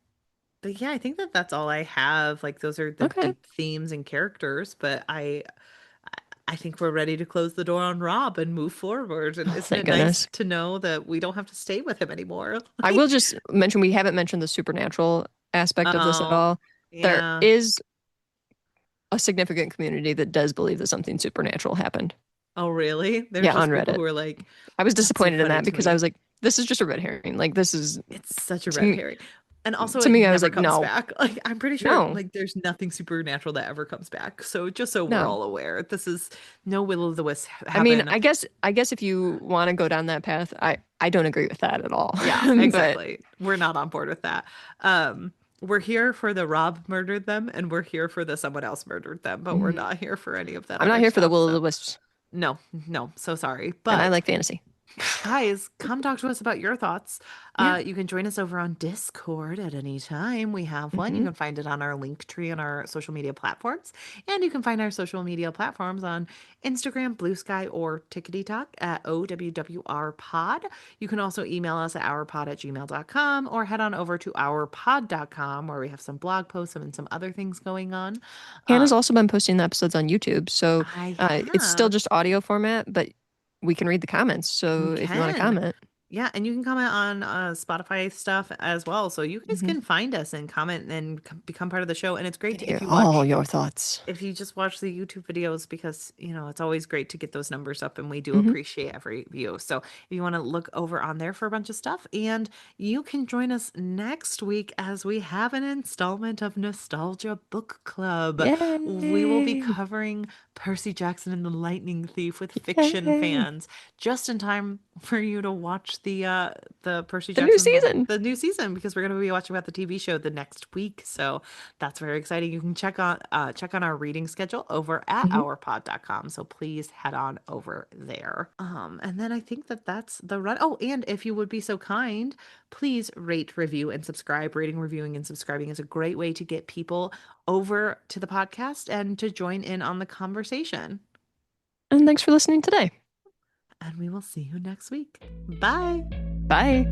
but yeah, I think that that's all I have. Like those are the Okay. big themes and characters, but I think we're ready to close the door on Rob and move forward. And Oh, isn't thank it nice goodness. to know that we don't have to stay with him anymore? I will just mention we haven't mentioned the supernatural aspect of this at Oh, all. There yeah. is a significant community that does believe that something supernatural happened. Oh, really? There's Yeah, on just people Reddit. who are like, I was that's so disappointed in funny that to because I me. was like, this is just a red herring. Like this is It's such a to red me, herring. And also to it me, I was never like, comes no, back. Like I'm pretty sure no, like there's nothing supernatural that ever comes back. So just so we're no. all aware, this is no will o' the wisp I mean, happen. I guess if you want to go down that path, I don't agree with that at all. Yeah, But exactly. We're not on board with that. We're here for the Rob murdered them, and we're here for the someone else murdered them, but we're mhm, not here for any of that I'm not other here for the stuff. will o' So the wisps, no, no, so sorry. and I But like fantasy. guys, come talk to us about your thoughts. Yeah. You can join us over on Discord at any time. We have one. You Hmm. can find it on our link tree on our social media platforms. And you can find our social media platforms on Instagram, Blue Sky, or Tickety Talk at OWWR Pod. You can also email us at ourpod@gmail.com, or head on over to ourpod.com, where we have some blog posts and some other things going on. Hannah's Um, also been posting the episodes on YouTube, so I it's still have. just audio format, but we can read the comments. You So if you want to can. comment, Yeah, and you can comment on Spotify stuff as well. So you guys hmm, can find us and comment and become part of the show. And it's I great can hear if you all watch, your thoughts. if you just watch the YouTube videos, because, it's always great to get those numbers up, and we do Hmm. appreciate every view. So if you want to look over on there for a bunch of stuff, and you can join us next week as we have an installment of Nostalgia Book Club. We will be Yay! covering Percy Jackson and the Lightning Thief with fiction Yay! fans, just in time for you to watch the Percy The new Jackson season. the new season, because we're going to be watching about the TV show the next week. So that's very exciting. You can check on our reading schedule over at Hmm. ourpod.com. So please head on over there. And then I think that that's the run. Oh, and if you would be so kind, please rate, review, and subscribe. Rating, reviewing, and subscribing is a great way to get people over to the podcast and to join in on the conversation. And thanks for listening today. And we will see you next week. Bye. Bye.